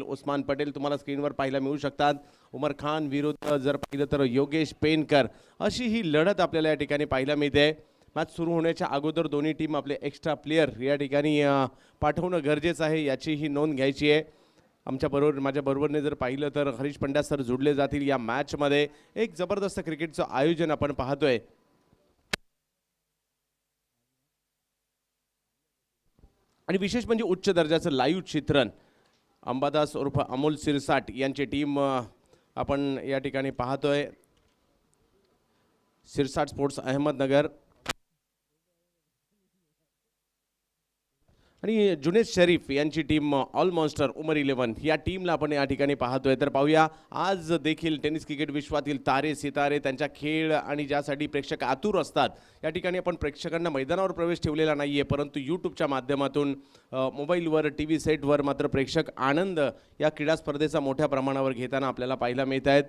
उस्मान पटेल तुम्हाला स्क्रीनवर पाहायला मिळू शकतात. उमर खान विरुद्ध जर पाहिलं तर योगेश पेनकर अशी ही लढत आपल्याला या ठिकाणी पाहायला मिळते. मॅच सुरू होण्याच्या अगोदर दोन्ही टीम आपले एक्स्ट्रा प्लेयर या ठिकाणी पाठवणं गरजेचं आहे, याची ही नोंद घ्यायची आहे. माझ्या बरोबरने जर पाहिलं तर हरीश पंड्या सर जोडले जातील या मॅचमध्ये. एक जबरदस्त क्रिकेटचं आयोजन आपण पाहतोय. आणि विशेष म्हणजे उच्च दर्जाचं लाईव्ह चित्रण. अंबादास उर्फ अमोल सिरसाट यांची टीम आपण या ठिकाणी पाहतोय. सिरसाट स्पोर्ट्स अहमदनगर आणि जुनेद शरीफ यांची टीम ऑल मॉन्स्टर उमर 11 या टीमला आपण या ठिकाणी पाहतोय. तर पाहूया आज देखील टेनिस क्रिकेट विश्वातील तारे सितारे त्यांचा खेळ आणि ज्यासाठी प्रेक्षक आतुर असतात या ठिकाणी आपण प्रेक्षकांना मैदानावर प्रवेश ठेवलेला नाही आहे, परंतु यूट्यूबच्या माध्यमातून मोबाईलवर टी व्ही सेटवर मात्र प्रेक्षक आनंद या क्रीडा स्पर्धेचा मोठ्या प्रमाणावर घेताना आपल्याला पाहायला मिळत आहेत.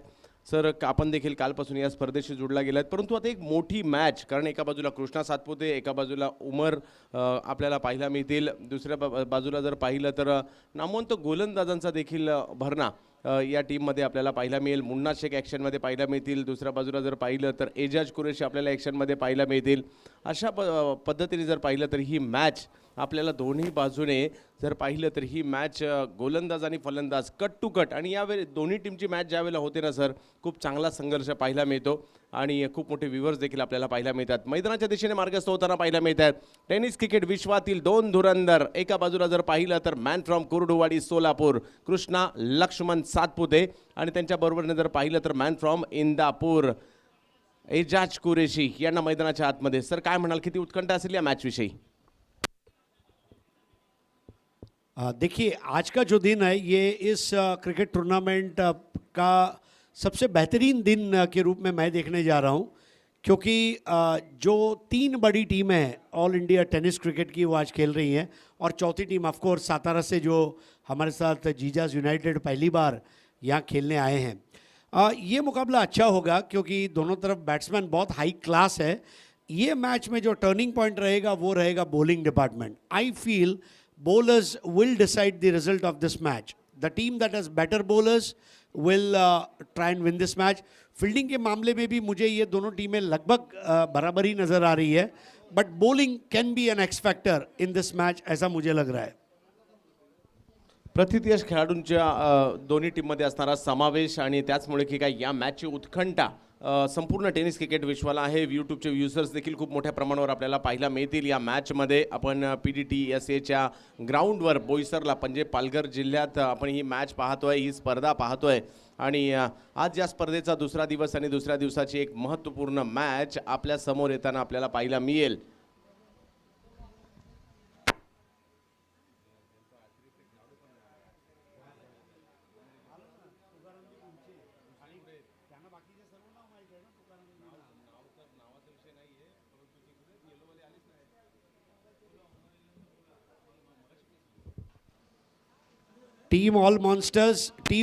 सर आपण देखील कालपासून या स्पर्धेशी जोडला गेला आहे, परंतु आता एक मोठी मॅच, कारण एका बाजूला कृष्णा सातपुते, एका बाजूला उमर आपल्याला पाहायला मिळतील. दुसऱ्या बाजूला जर पाहिलं तर नामवंत गोलंदाजांचा देखील भरणा या टीममध्ये आपल्याला पाहायला मिळेल. मुन्ना शेख ॲक्शनमध्ये पाहायला मिळतील. दुसऱ्या बाजूला जर पाहिलं तर एजाज कुरेशी आपल्याला ॲक्शनमध्ये पाहायला मिळतील. अशा पद्धतीने जर पाहिलं तर ही मॅच आपल्याला दोन्ही बाजूने जर पाहिलं तर ही मॅच गोलंदाज आणि फलंदाज कट टू कट, आणि यावेळी दोन्ही टीमची मॅच ज्यावेळेला होते ना सर, खूप चांगला संघर्ष पाहायला मिळतो आणि खूप मोठे व्ह्यूअर्स देखील आपल्याला पाहायला मिळतात. मैदानाच्या दिशेने मार्गस्थ होताना पाहायला मिळतात. टेनिस क्रिकेट विश्वातील दोन धुरंधर, एका बाजूला जर पाहिलं तर मॅन फ्रॉम कुर्डुवाडी सोलापूर कृष्णा लक्ष्मण सातपुते, आणि त्यांच्या बरोबरने जर पाहिलं तर मॅन फ्रॉम इंदापूर एजाज कुरेशी यांना मैदानाच्या आतमध्ये. सर काय म्हणाल, किती उत्कंठा असेल या मॅचविषयी? देखिए, आज का जो दिन है ये इस क्रिकेट टूर्नामेंट का सबसे बेहतरीन दिन के रूप में मैं देखने जा रहा हूँ, क्योंकि जो तीन बड़ी टीमें हैं ऑल इंडिया टेनिस क्रिकेट की वो आज खेल रही हैं, और चौथी टीम ऑफ कोर्स सातारा से जो हमारे साथ जीजास यूनाइटेड पहली बार यहाँ खेलने आए हैं. ये मुकाबला अच्छा होगा क्योंकि दोनों तरफ बैट्समैन बहुत हाई क्लास है. ये मैच में जो टर्निंग पॉइंट रहेगा वो रहेगा bowling department. I feel bowlers will decide the result of this match. The team that has better bowlers will try and win this match. Fielding के मामले में भी मुझे ये दोनों टीमें लगभग बराबर ही नज़र आ रही है, but bowling can be an X factor in this match, ऐसा मुझे लग रहा है. प्रथितयश खेळाडूंच्या दोन्ही टीममध्ये असणारा समावेश आणि त्याचमुळे की काय या मॅचची उत्कंठा संपूर्ण टेनिस क्रिकेट विश्वाला आहे. यूट्यूबचे युजर्स देखील खूप मोठ्या प्रमाणावर आपल्याला पाहायला मिळतील या मॅचमध्ये. आपण PDTSAच्या ग्राउंडवर बोईसरला म्हणजे पालघर जिल्ह्यात आपण ही मॅच पाहतोय, ही स्पर्धा पाहतोय, आणि आज या स्पर्धेचा दुसरा दिवस आणि दुसऱ्या दिवसाची एक महत्त्वपूर्ण मॅच आपल्या समोर येताना आपल्याला पाहायला मिळेल. टीम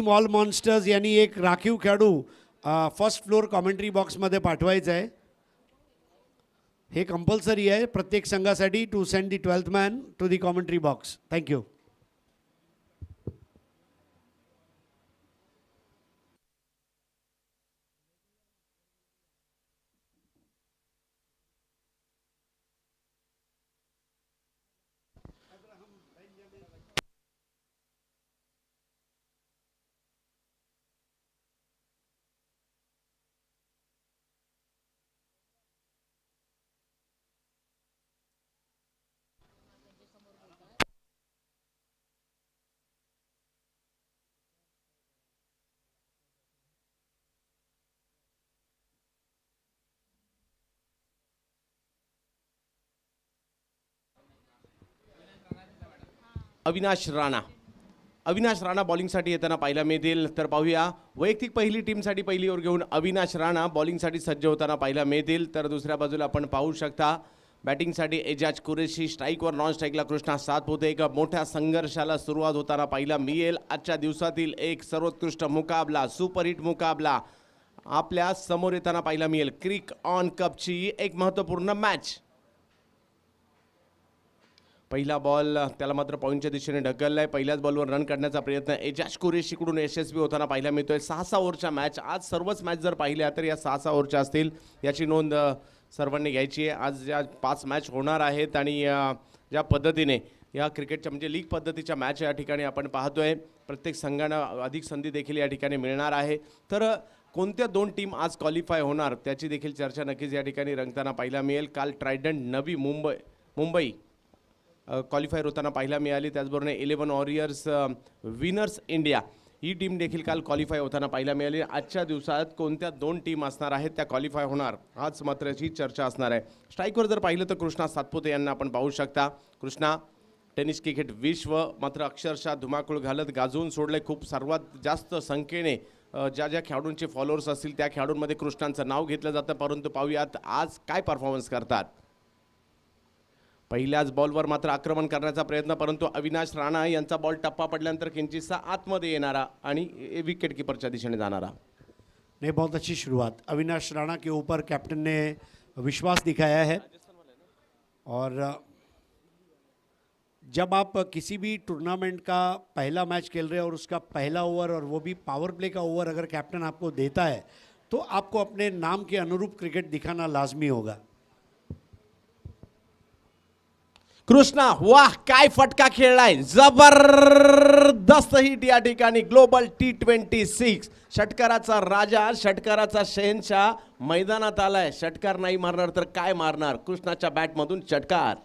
ऑल मॉन्स्टर्स यानी एक राखीव खेळाडू फर्स्ट फ्लोर कॉमेंट्री बॉक्समध्ये पाठवायचं आहे. हे कंपल्सरी आहे प्रत्येक संघासाठी to send the 12th man to the commentary box. Thank you. Avinash Rana बॉलिंगसाठी येताना पाहायला मिळतील. तर पाहूया, वैयक्तिक पहिली टीमसाठी पहिली ओव्हर घेऊन अविनाश राणा बॉलिंगसाठी सज्ज होताना पाहायला मिळतील. तर दुसऱ्या बाजूला आपण पाहू शकता बॅटिंगसाठी एजाज कुरेशी, स्ट्राईकवर नॉन स्ट्राईकला कृष्णा सातपुते. एक मोठ्या संघर्षाला सुरुवात होताना पाहायला मिळेल. आजच्या दिवसातील एक सर्वोत्कृष्ट मुकाबला, सुपरहिट मुकाबला आपल्या समोर येताना पाहायला मिळेल. क्रिक ऑन कपची एक महत्त्वपूर्ण मॅच. पहिला बॉल त्याला मात्र पॉईंटच्या दिशेने ढकललाय. पहिल्याच बॉलवर रन काढण्याचा प्रयत्न एजाज कुरेशीकडून यशस्वी होताना पाहायला मिळतोय. 6 ओव्हरच्या मॅच, आज सर्वच मॅच जर पाहिल्या तर या 6 ओव्हरच्या असतील, याची नोंद सर्वांनी घ्यायची आहे. आज ज्या 5 मॅच होणार आहेत आणि ज्या पद्धतीने या क्रिकेटच्या म्हणजे लीग पद्धतीच्या मॅच या ठिकाणी आपण पाहतोय, प्रत्येक संघानं अधिक संधी देखील या ठिकाणी मिळणार आहे. तर कोणत्या 2 टीम आज क्वालिफाय होणार त्याची देखील चर्चा नक्कीच या ठिकाणी रंगताना पाहायला मिळेल. काल ट्रायडंट नवी मुंबई क्वालिफायर होताना पाहायला मिळाली. त्याचबरोबर 11 वॉरियर्स विनर्स इंडिया ही टीम देखील काल क्वालिफाय होताना पाहायला मिळाली. आजच्या दिवसात कोणत्या 2 टीम असणार आहेत त्या क्वालिफाय होणार, आज मात्र ही चर्चा असणार आहे. स्ट्राईकवर जर पाहिलं तर कृष्णा सातपुते यांना आपण पाहू शकता. कृष्णा टेनिस क्रिकेट विश्व मात्र अक्षरशः धुमाकूळ घालत गाजवून सोडले. खूप सर्वात जास्त संख्येने ज्या खेळाडूंचे फॉलोअर्स असतील त्या खेळाडूंमध्ये कृष्णांचं नाव घेतलं जातं. परंतु पाहूयात आज काय परफॉर्मन्स करतात. पहिल्याच बॉलवर मात्र आक्रमण करण्याचा प्रयत्न, परंतु अविनाश राणा यांचा बॉल टप्पा पडल्यानंतर किंचितसा आतमध्ये येणारा आणि विकेट कीपरच्या दिशेने जाणारा. नहीं, बहुत अच्छी शुरुआत. अविनाश राणा के ऊपर कैप्टन ने विश्वास दिखाया है. और जब आप किसी भी टूर्नामेंट का पहला मैच खेल रहे हैं और उसका पहला ओवर और वो भी पावर प्ले का ओवर अगर कैप्टन आपको देता है तो आपको अपने नाम के अनुरूप क्रिकेट दिखाना लाजमी होगा. कृष्णा, वाह काय फटका खेळलाय, जबरदस्त हिट या ठिकाणी. ग्लोबल T26 षटकाराचा राजा, षटकाराचा शहेनशाह मैदानात आलाय. षटकार नाही मारणार तर काय मारणार. कृष्णाच्या बॅटमधून षटकार.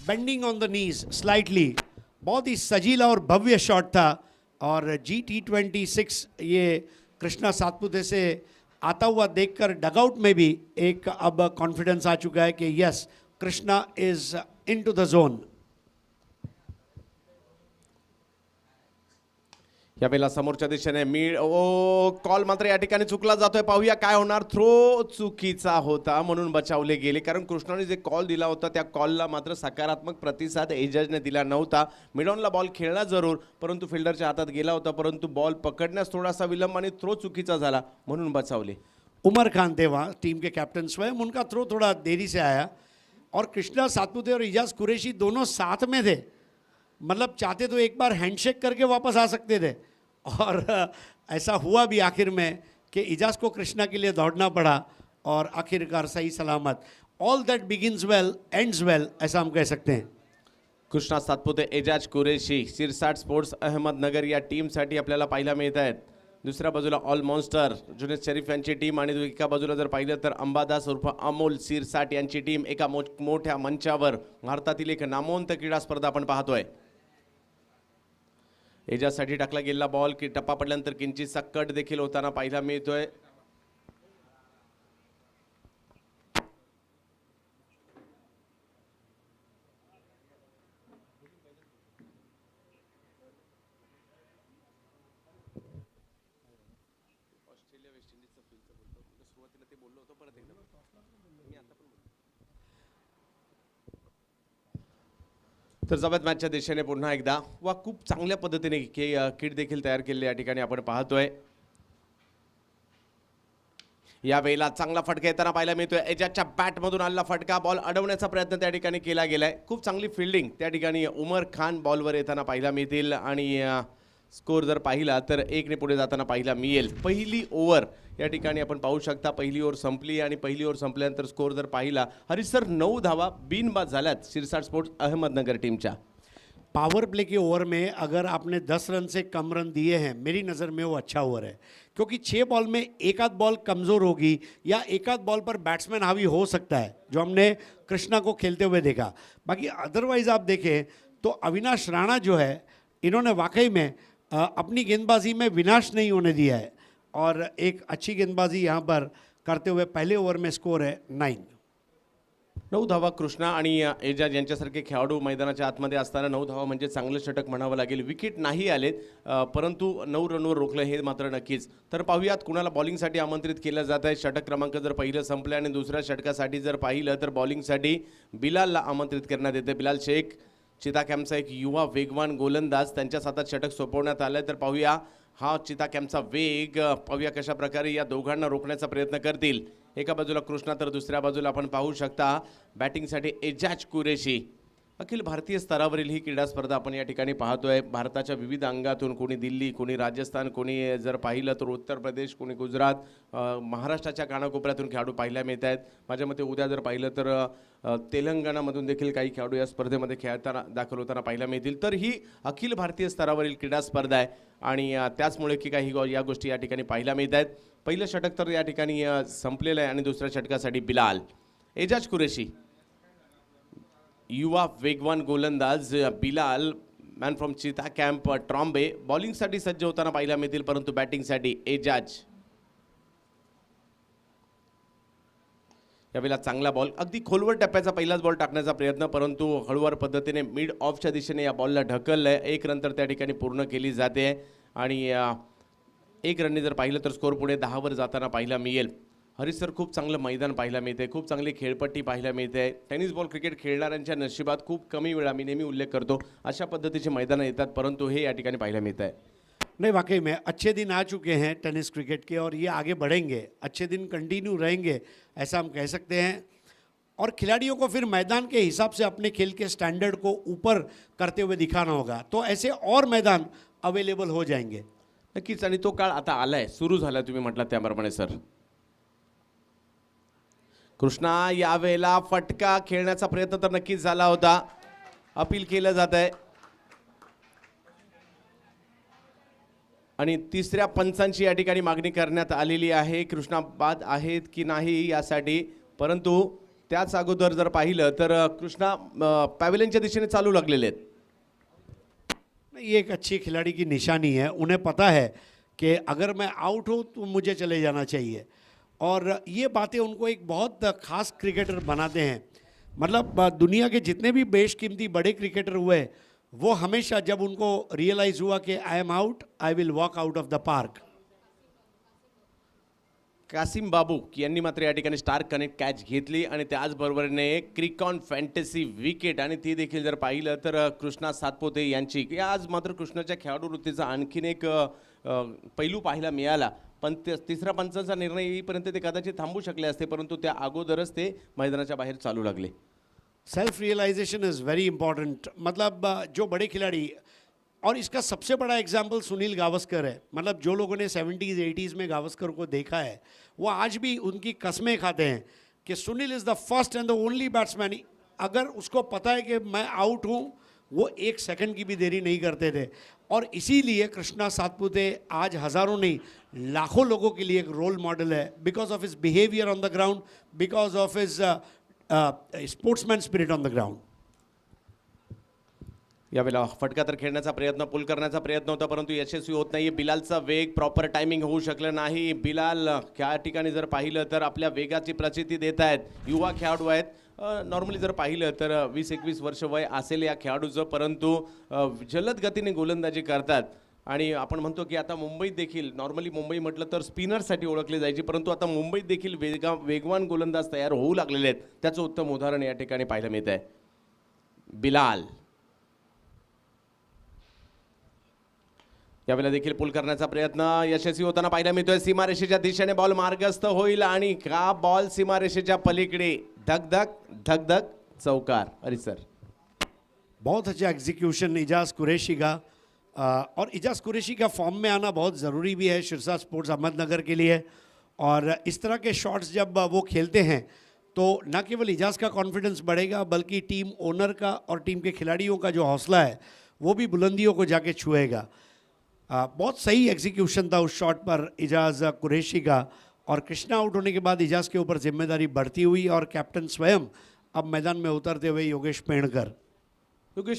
Bending on the knees slightly, बहुत ही सजीला और भव्य शॉट था. और T26 ये कृष्णा सातपुते से आता हुआ देखकर डगआउट में भी एक अब कॉन्फिडेंस आ चुका है कि yes, Krishna is into the zone. यावेळेला समोरच्या दिशेने कॉल मात्र या ठिकाणी चुकला जातोय. पाहूया काय होणार. थ्रो चुकीचा होता म्हणून बचावले गेले, कारण कृष्णाने जे कॉल दिला होता त्या कॉलला मात्र सकारात्मक प्रतिसाद एजाजने दिला नव्हता. मिडॉनला बॉल खेळला जरूर, परंतु फिल्डरच्या हातात गेला होता, परंतु बॉल पकडण्यास थोडासा विलंब आणि थ्रो चुकीचा झाला म्हणून बचावले. उमर खान थे वहाँ टीम के कैप्टन स्वयं, उनका थ्रो थोड़ा देरी से आया. और कृष्णा सातपुते और एजाज कुरैशी दोनों साथ में थे. मतलब चाहते तो एक बार हैंडशेक करके वापस आ सकते थे. और ऐसा हुआ भी आखिर में कि एजाज को कृष्णा के लिए दौड़ना पड़ा और आखिरकार सही सलामत. All that begins well ends well, ऐसा हम कह सकते हैं. कृष्णा सातपुते, एजाज कुरेशी, सिरसाट स्पोर्ट्स अहमदनगर या टीमसाठी आपल्याला पाहायला मिळत आहेत. दुसऱ्या बाजूला ऑल मॉन्स्टर जुनेद शरीफ यांची टीम आणि एका बाजूला जर पाहिलं तर अंबादास उर्फ अमोल सिरसाट यांची टीम. एका मोठ्या मंचावर भारतातील एक नामवंत क्रीडा स्पर्धा आपण पाहतोय. एजाजसाठी टाकला गेलेला बॉल की टप्पा पडल्यानंतर किंचितसा कट देखील होताना पाहायला मिळतोय. तर जबाद मॅचच्या दिशेने पुन्हा एकदा वा खूप चांगल्या पद्धतीने किट देखील तयार केले या ठिकाणी आपण पाहतोय. या वेळेला चांगला फटका येताना पाहायला मिळतोय. एजाजच्या बॅटमधून आलेला फटका, बॉल अडवण्याचा प्रयत्न त्या ठिकाणी केला गेलाय. खूप चांगली फिल्डिंग त्या ठिकाणी उमर खान बॉलवर येताना पाहायला मिळतील आणि स्कोर जर पाहिला तर 1 ने पुढे जाताना पाहायला मिळेल. पहिली ओव्हर या ठिकाणी आपण पाहू शकता. पहिली ओव्हर संपली आणि पहिली ओव्हर संपल्यानंतर स्कोर जर पाहिला, हरीश सर 9 धावा बिनबाद झाल्यात सिरसाट स्पोर्ट्स अहमदनगर टीमच्या. पावर प्ले के ओवर में अगर आपने 10 रन से कम रन दिए हैं, मेरी नज़र में वो अच्छा ओवर है. क्योंकि 6 बॉल में एक आध बॉल कमज़ोर होगी या एक आध बॉल पर बैट्समैन हावी हो सकता है, जो हमने कृष्णा को खेलते हुए देखा. बाकी अदरवाइज़ आप देखें तो अविनाश राणा जो है, इन्होंने वाकई में अपनी गेंदबाजी में विनाश नहीं होने दिया है और एक अच्छी गेंदबाजी यहाँ पर करते हुए पहले ओवर में स्कोर है 9. 9 धावा कृष्णा आणि एजाज यांच्यासारखे खेळाडू मैदानाच्या आतमध्ये असताना 9 धावा म्हणजे चांगलं षटक म्हणावं लागेल. विकेट नाही आलेत, परंतु 9 रनवर रोखलं हे मात्र नक्कीच. तर पाहूयात कुणाला बॉलिंगसाठी आमंत्रित केलं जात आहे. षटक क्रमांक जर पहिलं संपलं आणि दुसऱ्या षटकासाठी जर पाहिलं तर बॉलिंगसाठी बिलालला आमंत्रित करण्यात येते. बिलाल शेख चिता कॅम्पचा एक युवा वेगवान गोलंदाज, त्यांच्या हातात षटक सोपवण्यात आलं. तर पाहूया हा चिता कॅम्पचा वेग, पाहूया कशा प्रकारे या दोघांना रोखण्याचा प्रयत्न करतील. एका बाजूला कृष्णा तर दुसऱ्या बाजूला आपण पाहू शकता बॅटिंगसाठी एजाज कुरेशी. अखिल भारतीय स्तरावरील ही क्रीडा स्पर्धा आपण या ठिकाणी पाहतोय. भारताच्या विविध अंगातून कोणी दिल्ली, कोणी राजस्थान, कोणी जर पाहिलं तर उत्तर प्रदेश, कोणी गुजरात, महाराष्ट्राच्या कानाकोपऱ्यातून खेळाडू पाहायला मिळत आहेत. माझ्या मते उद्या जर पाहिलं तर तेलंगणामधून देखील काही खेळाडू या स्पर्धेमध्ये खेळताना दाखल होताना पाहायला मिळतील. तर ही अखिल भारतीय स्तरावरील क्रीडा स्पर्धा आहे आणि त्याचमुळे की काही या गोष्टी या ठिकाणी पाहायला मिळत आहेत. पहिलं षटक तर या ठिकाणी संपलेलं आहे आणि दुसऱ्या षटकासाठी बिलाल. एजाज कुरेशी, युवा वेगवान गोलंदाज बिलाल, मॅन फ्रॉम चिता कॅम्प ट्रॉम्बे, बॉलिंगसाठी सज्ज होताना पाहायला मिळतील, परंतु बॅटिंगसाठी एजाज. यावेळेला चांगला बॉल, अगदी खोलवर टप्प्याचा पहिलाच बॉल टाकण्याचा प्रयत्न, परंतु हळूवार पद्धतीने मिड ऑफच्या दिशेने या बॉलला ढकललंय. एक रन तर त्या ठिकाणी पूर्ण केली जाते आणि एक रनने जर पाहिलं तर स्कोर पुढे 10 वर जाताना पाहायला मिळेल. हरीश सर, खूप चांगलं मैदान पाहायला मिळते, खूप चांगली खेळपट्टी पाहायला मिळते. टेनिस बॉल क्रिकेट खेळणाऱ्यांच्या नशिबात खूप कमी वेळा, मी नेहमी उल्लेख करतो, अशा पद्धतीचे मैदानं येतात, परंतु हे या ठिकाणी पाहायला मिळत आहे. नहीं, वाकई में अच्छे दिन आ चुके हैं टेनिस क्रिकेट के और ये आगे बढ़ेंगे, अच्छे दिन कंटिन्यू रहेंगे, ऐसा हम कह सकते हैं. और खिलाड़ियों को फिर मैदान के हिसाब से अपने खेल के स्टैंडर्ड को ऊपर करते हुए दिखाना होगा, तो ऐसे और मैदान अवेलेबल हो जाएंगे. नक्कीच, आणि तो काळ आता आलाय, सुरू झाला, तुम्ही म्हटलात त्याप्रमाणे सर. कृष्णा, यावेळेला फटका खेळण्याचा प्रयत्न तर नक्कीच झाला होता, अपील केलं जात आहे आणि तिसऱ्या पंचांची या ठिकाणी मागणी करण्यात आलेली आहे. कृष्णा बाद आहेत की नाही यासाठी, परंतु त्याच अगोदर जर पाहिलं तर कृष्णा पॅव्हेलियनच्या दिशेने चालू लागलेले आहेत. ये एक अच्छी खिलाड़ी की निशानी है, उन्हें पता है कि अगर मैं आउट हूँ तो मुझे चले जाना चाहिए, और ये बातें उनको एक बहुत ख़ास क्रिकेटर बनाते हैं. मतलब दुनिया के जितने भी बेशकीमती बड़े क्रिकेटर हुए, वो हमेशा जब उनको रियलाइज़ हुआ कि I am out, I will walk out of the park. Kasim Babu यांनी मात्र या ठिकाणी स्टार कनेक्ट कॅच घेतली आणि त्याचबरोबरीने क्रिकॉन फॅन्टसी विकेट, आणि ती देखील जर पाहिलं तर कृष्णा सातपुते यांची. आज मात्र कृष्णाच्या खेळाडू वृत्तीचा आणखीन एक पैलू पाहायला मिळाला, पण तिसरा पंचांचा निर्णय येईपर्यंत ते कदाचित थांबू शकले असते, परंतु त्या अगोदरच ते मैदानाच्या बाहेर चालू लागले. Self realisation is very important. मतलब जो बड़े खिलाड़ी, और इसका सबसे बड़ा एग्जाम्पल सुनील गावस्कर है. मतलब जो लोगों ने 70s 80s में गावस्कर को देखा है, वो आज भी उनकी कसमें खाते हैं कि Sunil is the first and the only batsman. अगर उसको पता है कि मैं आउट हूँ, वो एक सेकंड की भी देरी नहीं करते थे. और इसीलिए कृष्णा सातपुते आज हज़ारों नहीं लाखों लोगों के लिए एक रोल मॉडल है, because of his behaviour on the ground, because of his sportsman spirit on the ground. यावेळेला फटका तर खेळण्याचा प्रयत्न, पुल करण्याचा प्रयत्न होता, परंतु यशस्वी होत नाही. बिलालचा वेग, प्रॉपर टायमिंग होऊ शकलं नाही. बिलाल त्या ठिकाणी जर पाहिलं तर आपल्या वेगाची प्रचिती देत आहेत. युवा खेळाडू आहेत, नॉर्मली जर पाहिलं तर 20-21 वर्ष वय असेल या खेळाडूचं, परंतु जलद गतीने गोलंदाजी करतात. आणि आपण म्हणतो की आता मुंबईत देखील, नॉर्मली मुंबई म्हटलं तर स्पिनरसाठी ओळखले जायचे, परंतु आता मुंबईत देखील वेगवान गोलंदाज तयार होऊ लागलेले आहेत. त्याचं उत्तम उदाहरण या ठिकाणी पाहायला मिळत आहे. बिलाल यावेळेला देखील पुल करण्याचा प्रयत्न यशस्वी होताना पाहायला मिळतोय. सीमारेषेच्या दिशेने बॉल मार्गस्थ होईल आणि का बॉल सीमारेषेच्या पलीकडे, धक धक चौकार. अरे सर, बहुत अच्छा एग्जीक्यूशन इजाज़ कुरैशी का. और इजाज़ कुरैशी का फॉर्म में आना बहुत ज़रूरी भी है शिरसा स्पोर्ट्स अहमदनगर के लिए. और इस तरह के शॉट्स जब वो खेलते हैं तो न केवल इजाज़ का कॉन्फिडेंस बढ़ेगा, बल्कि टीम ओनर का और टीम के खिलाड़ियों का जो हौसला है वो भी बुलंदियों को जाके छुएगा. बहुत सही एग्जीक्यूशन था उस शॉट पर इजाज़ कुरैशी का. और कृष्णा आउट होने के बाद इजाज़ के ऊपर जिम्मेदारी बढ़ती हुई, और कैप्टन स्वयं अब मैदान में उतरते हुए योगेश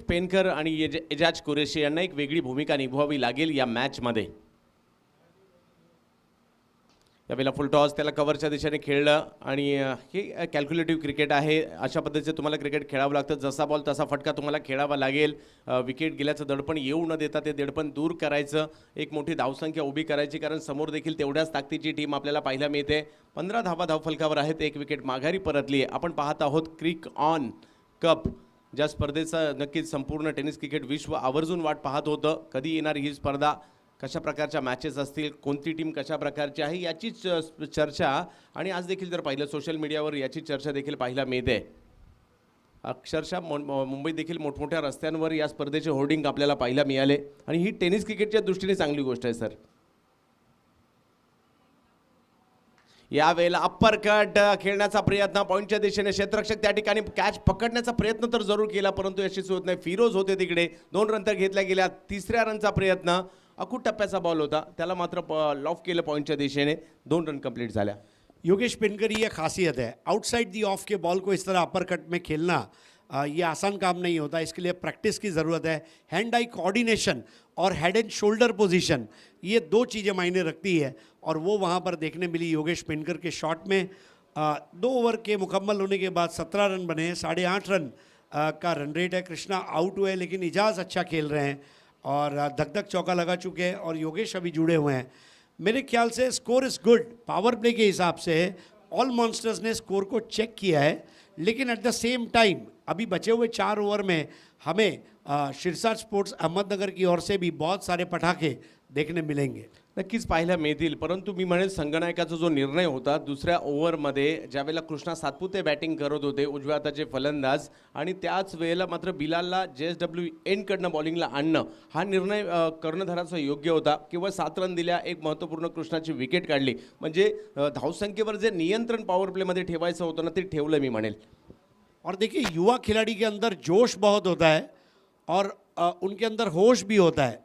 पेणकर आणि एजाज कुरेशी यांना एक वेगळी भूमिका निभवावी लागेल या मॅचमध्ये. यावेळेला फुल टॉस, त्याला कव्हरच्या दिशेने खेळलं, आणि हे कॅल्क्युलेटिव्ह क्रिकेट आहे. अशा पद्धतीचे तुम्हाला क्रिकेट खेळावं लागतं, जसा बॉल तसा फटका तुम्हाला खेळावा लागेल. विकेट गेल्याचं दडपण येऊ न देता ते दडपण दूर करायचं, एक मोठी धावसंख्या उभी करायची, कारण समोर देखील तेवढ्याच ताकदीची टीम आपल्याला पाहायला मिळते. 15 धावा धावफलकावर आहेत, एक विकेट माघारी परतली आहे. आपण पाहत आहोत क्रिक ऑन कप, ज्या स्पर्धेचा नक्कीच संपूर्ण टेनिस क्रिकेट विश्व आवर्जून वाट पाहत होतं. कधी येणार ही स्पर्धा, कशा प्रकारच्या मॅचेस असतील, कोणती टीम कशा प्रकारची आहे याचीच चर्चा, आणि आज देखील जर पाहिलं सोशल मीडियावर याची चर्चा देखील पाहायला मिळते. अक्षरशः मुंबईत देखील मोठमोठ्या रस्त्यांवर या स्पर्धेचे होर्डिंग आपल्याला पाहायला मिळाले आणि ही टेनिस क्रिकेटच्या दृष्टीने चांगली गोष्ट आहे सर. यावेळेला अप्पर कट खेळण्याचा प्रयत्न पॉईंटच्या दिशेने, क्षेत्ररक्षक त्या ठिकाणी कॅच पकडण्याचा प्रयत्न तर जरूर केला परंतु यशस्वी होत नाही. फिरोज होते तिकडे, 2 रन तर घेतल्या गेल्या. तिसऱ्या रनचा प्रयत्न, अकूट टप्प्याचा बॉल होता, त्याला मात्र लॉफ केलं पॉईंटच्या दिशेने. 2 रन कंप्लीट झाल्या. योगेश पिनकर की ये खासियत है, आउटसाइड दी ऑफ के बॉल को इस तरह अपर कट में खेलना ये आसान काम नहीं होता, इसके लिए प्रैक्टिस की ज़रूरत है. हैंड आई कोऑर्डिनेशन और हेड एंड शोल्डर पोजीशन, ये 2 चीज़ें मायने रखती है और वो वहाँ पर देखने मिली योगेश पिनकर के शॉट में. 2 ओवर के मुकम्मल होने के बाद 17 रन बने हैं, 8.5 रन का रन रेट है. कृष्णा आउट हुए लेकिन इजाज़ अच्छा खेल रहे हैं और धक धक चौका लगा चुके हैं और योगेश अभी जुड़े हुए हैं. मेरे ख्याल से score is good. Power play के हिसाब से ऑल मॉन्स्टर्स ने स्कोर को चेक किया है, लेकिन एट द सेम टाइम अभी बचे हुए 4 ओवर में हमें शिरसाट स्पोर्ट्स अहमदनगर की ओर से भी बहुत सारे पटाखे देखने मिलेंगे. नक्कीच पाहायला मिळतील, परंतु मी म्हणेल संगनायकाचा जो निर्णय होता दुसऱ्या ओव्हरमध्ये ज्यावेळेला कृष्णा सातपुते बॅटिंग करत होते, उजव्या हाताचे फलंदाज, आणि त्याच वेळेला मात्र बिलालला JSW एंडकडनं बॉलिंगला आणणं हा निर्णय कर्णधाराचा योग्य होता. केवळ 7 रन दिल्या, एक महत्त्वपूर्ण कृष्णाची विकेट काढली, म्हणजे धावसंख्येवर जे नियंत्रण पॉवर प्लेमध्ये ठेवायचं होतं ना ते ठेवलं मी म्हणेल. और देखिए युवा खिलाड़ी के अंदर जोश बहुत होता है और उनके अंदर होश भी होता है,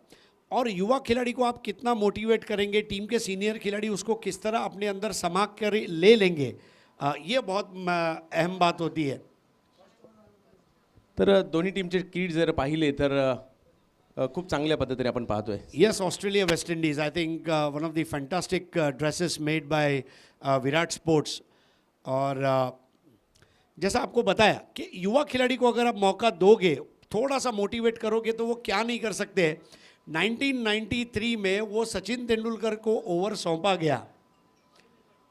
और युवा खिलाड़ी को आप कितना मोटिवेट करेंगे, टीम के सीनियर खिलाड़ी उसको किस तरह अपने अंदर समा कर ले लेंगे, ये बहुत अहम बात होती है. तर दोन्ही टीमचे किट जर पाहिले तर खूप चांगल्या पद्धतीने आपण पाहतोय. Yes, Australia West Indies, I think one of the fantastic dresses made by Virat sports. और जैसा आपको बताया कि युवा खिलाड़ी को अगर आप मौका दोगे, थोड़ा सा मोटिवेट करोगे तो वो क्या नहीं कर सकते. 1993 में वो सचिन तेंदुलकर को ओवर सौंपा गया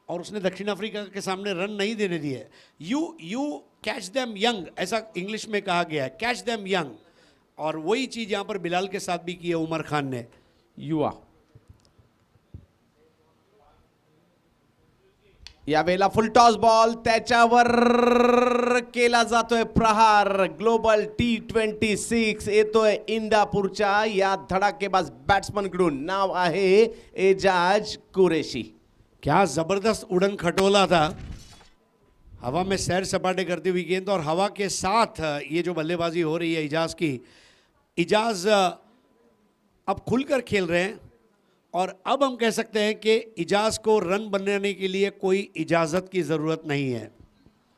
और उसने दक्षिण अफ्रीका के सामने रन नहीं देने दिए. यू कैच देम यंग, ऐसा इंग्लिश में कहा गया है, कैच देम यंग. और वही चीज़ यहाँ पर बिलाल के साथ भी की है उमर खान ने. युवा यावेळेला फुल टॉस बॉल, त्याच्यावर केला जातोय प्रहार. ग्लोबल T26 येतोय इंदापूरच्या या धडाकेबाज बॅट्समन कडून. नाव आहे एजाज कुरेशी. क्या ज़बरदस्त उड़न खटोला था, हवा में सैर सपाटे करती हुई गेंद, और हवा के साथ ये जो बल्लेबाजी हो रही है इजाज़ की. इजाज़ अब खुलकर खेल रहे हैं और अब हम कह सकते हैं कि इजाज़ को रन बनाने के लिए कोई इजाज़त की ज़रूरत नहीं है.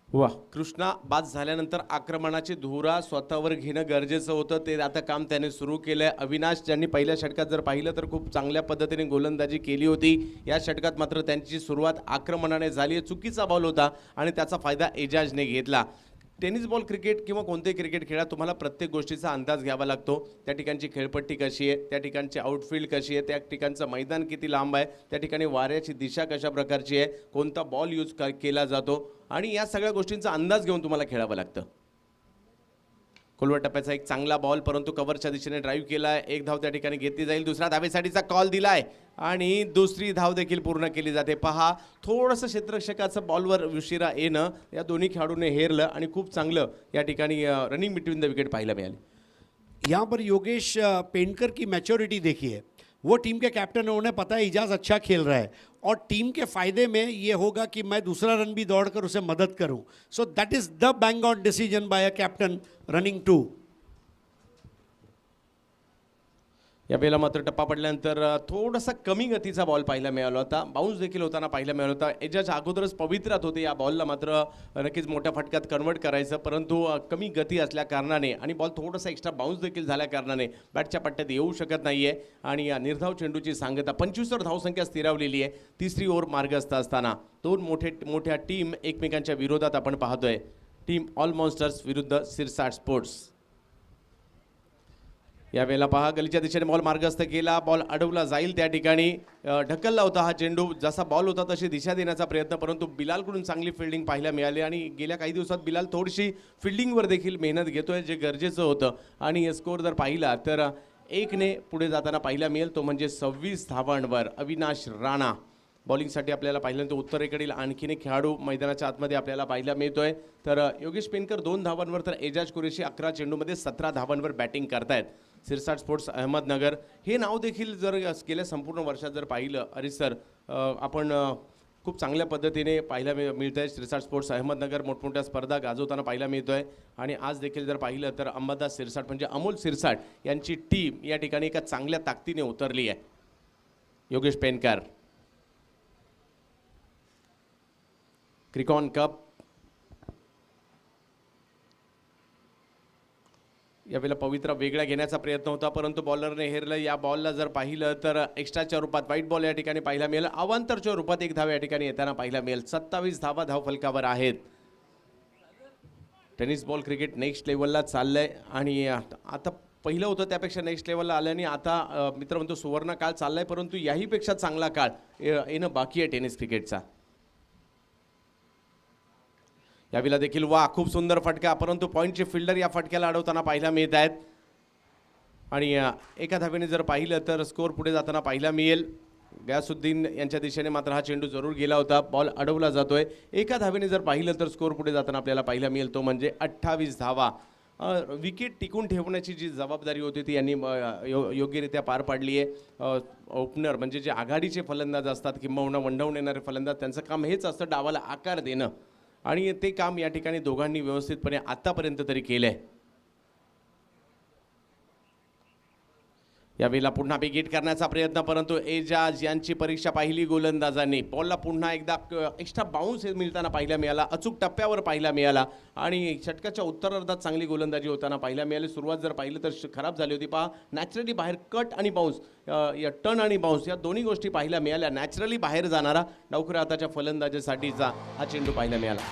वाह, कृष्णा बाद झाल्यानंतर आक्रमणाची धुरा स्वतःवर घेणं गरजेचं होतं, ते आता काम त्याने सुरू केलंय. अविनाश ज्यांनी पहिल्या षटकात जर पाहिलं तर खूप चांगल्या पद्धतीने गोलंदाजी केली होती. या षटकात मात्र त्यांची सुरुवात आक्रमणाने झाली. चुकीचा बॉल होता आणि त्याचा फायदा एजाजने घेतला. टेनिस बॉल क्रिकेट किंवा कोणतेही क्रिकेट खेळा तुम्हाला प्रत्येक गोष्टीचा अंदाज घ्यावा लागतो. त्या ठिकाणची खेळपट्टी कशी आहे, त्या ठिकाणची आउटफील्ड कशी आहे, त्या ठिकाणचं मैदान किती लांब आहे, त्या ठिकाणी वाऱ्याची दिशा कशा प्रकारची आहे, कोणता बॉल यूज केला जातो, आणि या सगळ्या गोष्टींचा अंदाज घेऊन तुम्हाला खेळावं लागतं. खोलवर टप्प्याचा एक चांगला बॉल, परंतु कव्हरच्या दिशेने ड्राईव्ह केलाय. 1 धाव त्या ठिकाणी घेतली जाईल. दुसऱ्या धावेसाठीचा कॉल दिलाय आणि दुसरी धाव देखील पूर्ण केली जाते. पहा, थोडंसं क्षेत्ररक्षकाचं बॉलवर उशिरा येणं या दोन्ही खेळाडूंनी हेरलं आणि खूप चांगलं या ठिकाणी रनिंग बिटवीन द विकेट पाहायला मिळाली. यहाँ पर योगेश पेंडकर की मैच्योरिटी देखिए, वो टीम के कैप्टन है, उन्हें पता है इजाज़ अच्छा खेल रहा है और टीम के फ़ायदे में ये होगा कि मैं दूसरा रन भी दौड़कर उसे मदद करूं. So that is the bang on decision by a captain running 2. या वेळेला मात्र टप्पा पडल्यानंतर थोडासा कमी गतीचा बॉल पाहायला मिळाला होता. बाउन्स देखील होताना पाहायला मिळाला होता. एजाज अगोदरच पवित्रात होते, या बॉलला मात्र नक्कीच मोठ्या फटक्यात कन्वर्ट करायचं, परंतु कमी गती असल्या कारणाने आणि बॉल थोडासा एक्स्ट्रा बाउन्स देखील झाल्या कारणाने बॅटच्या पट्ट्यात येऊ शकत नाही आहे. आणि या निर्धाव चेंडूची सांगता 25वर धावसंख्या स्थिरावलेली आहे. तिसरी ओव्हर मार्गस्थ असताना 2 मोठ्या टीम एकमेकांच्या विरोधात आपण पाहतोय. टीम ऑल मॉन्स्टर्स विरुद्ध शिरसाट स्पोर्ट्स. यावेळेला पहा, गलीच्या दिशेने बॉल मार्गस्थ केला, बॉल अडवला जाईल, त्या ठिकाणी ढकलला होता हा चेंडू. जसा बॉल होता तशी दिशा देण्याचा प्रयत्न, परंतु बिलालकडून चांगली फिल्डिंग पाहायला मिळाली. आणि गेल्या काही दिवसात बिलाल थोडीशी फिल्डिंगवर देखील मेहनत घेतोय, जे गरजेचं होतं. आणि स्कोर जर पाहिला तर 1ने पुढे जाताना पाहायला मिळेल, तो म्हणजे 26 धावांवर अविनाश राणा. बॉलिंगसाठी आपल्याला पाहिल्यानंतर उत्तरेकडील आणखीन एक खेळाडू मैदानाच्या आतमध्ये आपल्याला पाहायला मिळतोय. तर योगेश पेनकर 2 धावांवर तर एजाज कुरेशी 11 चेंडूमध्ये 17 धावांवर बॅटिंग करतायत. सिरसाट स्पोर्ट्स अहमदनगर हे नाव देखील जर गेल्या संपूर्ण वर्षात जर पाहिलं हरीश सर, आपण खूप चांगल्या पद्धतीने पाहायला मिळत आहे. सिरसाट स्पोर्ट्स अहमदनगर मोठमोठ्या स्पर्धा गाजवताना पाहायला मिळतोय. आणि आज देखील जर पाहिलं तर अंबादास सिरसाट म्हणजे अमोल सिरसाट यांची टीम या ठिकाणी एका चांगल्या ताकदीने उतरली आहे. योगेश पेनकर क्रिकॉन कप यावेळेला पवित्रा वेगळा घेण्याचा प्रयत्न होता, परंतु बॉलरने हेरलं. या बॉलला जर पाहिलं तर एक्स्ट्राच्या रूपात व्हाईट बॉल या ठिकाणी पाहायला मिळेल. अवांतरच्या रूपात एक धाव या ठिकाणी येताना पाहायला मिळेल. 27 धावा धावफलकावर आहेत. टेनिस बॉल क्रिकेट नेक्स्ट लेवलला चाललंय आणि आता पहिलं होतं त्यापेक्षा नेक्स्ट लेवलला आलं आणि आता मित्र म्हणतो सुवर्ण काळ चाललाय, परंतु याहीपेक्षा चांगला काळ येणं बाकी आहे टेनिस क्रिकेटचा. यावेळेला देखील खूप सुंदर फटका, परंतु पॉईंटचे फिल्डर या फटक्याला अडवताना पाहायला मिळत आहेत. आणि एका धावेने जर पाहिलं तर स्कोअर पुढे जाताना पाहायला मिळेल. गयासुद्दीन यांच्या दिशेने मात्र हा चेंडू जरूर गेला होता. बॉल अडवला जातोय. एका धावेने जर पाहिलं तर स्कोअर पुढे जाताना आपल्याला पाहायला मिळेल, तो म्हणजे 28 धावा. विकेट टिकून ठेवण्याची जी जबाबदारी होती ती यांनी योग्यरित्या पार पाडली आहे. ओपनर म्हणजे जे आघाडीचे फलंदाज असतात किंबहुना वंडावून येणारे फलंदाज, त्यांचं काम हेच असतं, डावाला आकार देणं. आणि ते काम या ठिकाणी दोघांनी व्यवस्थितपणे आतापर्यंत तरी केलंय. यावेळेला पुन्हा बिगिट करण्याचा प्रयत्न, परंतु एजाज यांची परीक्षा पाहिली गोलंदाजांनी. बॉलला पुन्हा एकदा एक्स्ट्रा बाउन्स मिळताना पाहायला मिळाला, अचूक टप्प्यावर पाहायला मिळाला आणि षटकाच्या उत्तरार्धात चांगली गोलंदाजी होताना पाहायला मिळाली. सुरुवात जर पाहिलं तर खराब झाली होती. पहा नॅचरली बाहेर कट आणि बाउन्स, या टर्न आणि बाउन्स या दोन्ही गोष्टी पाहायला मिळाल्या. नॅचरली बाहेर जाणारा डावखुऱ्या हाताच्या फलंदाजीसाठीचा हा चेंडू पाहायला मिळाला.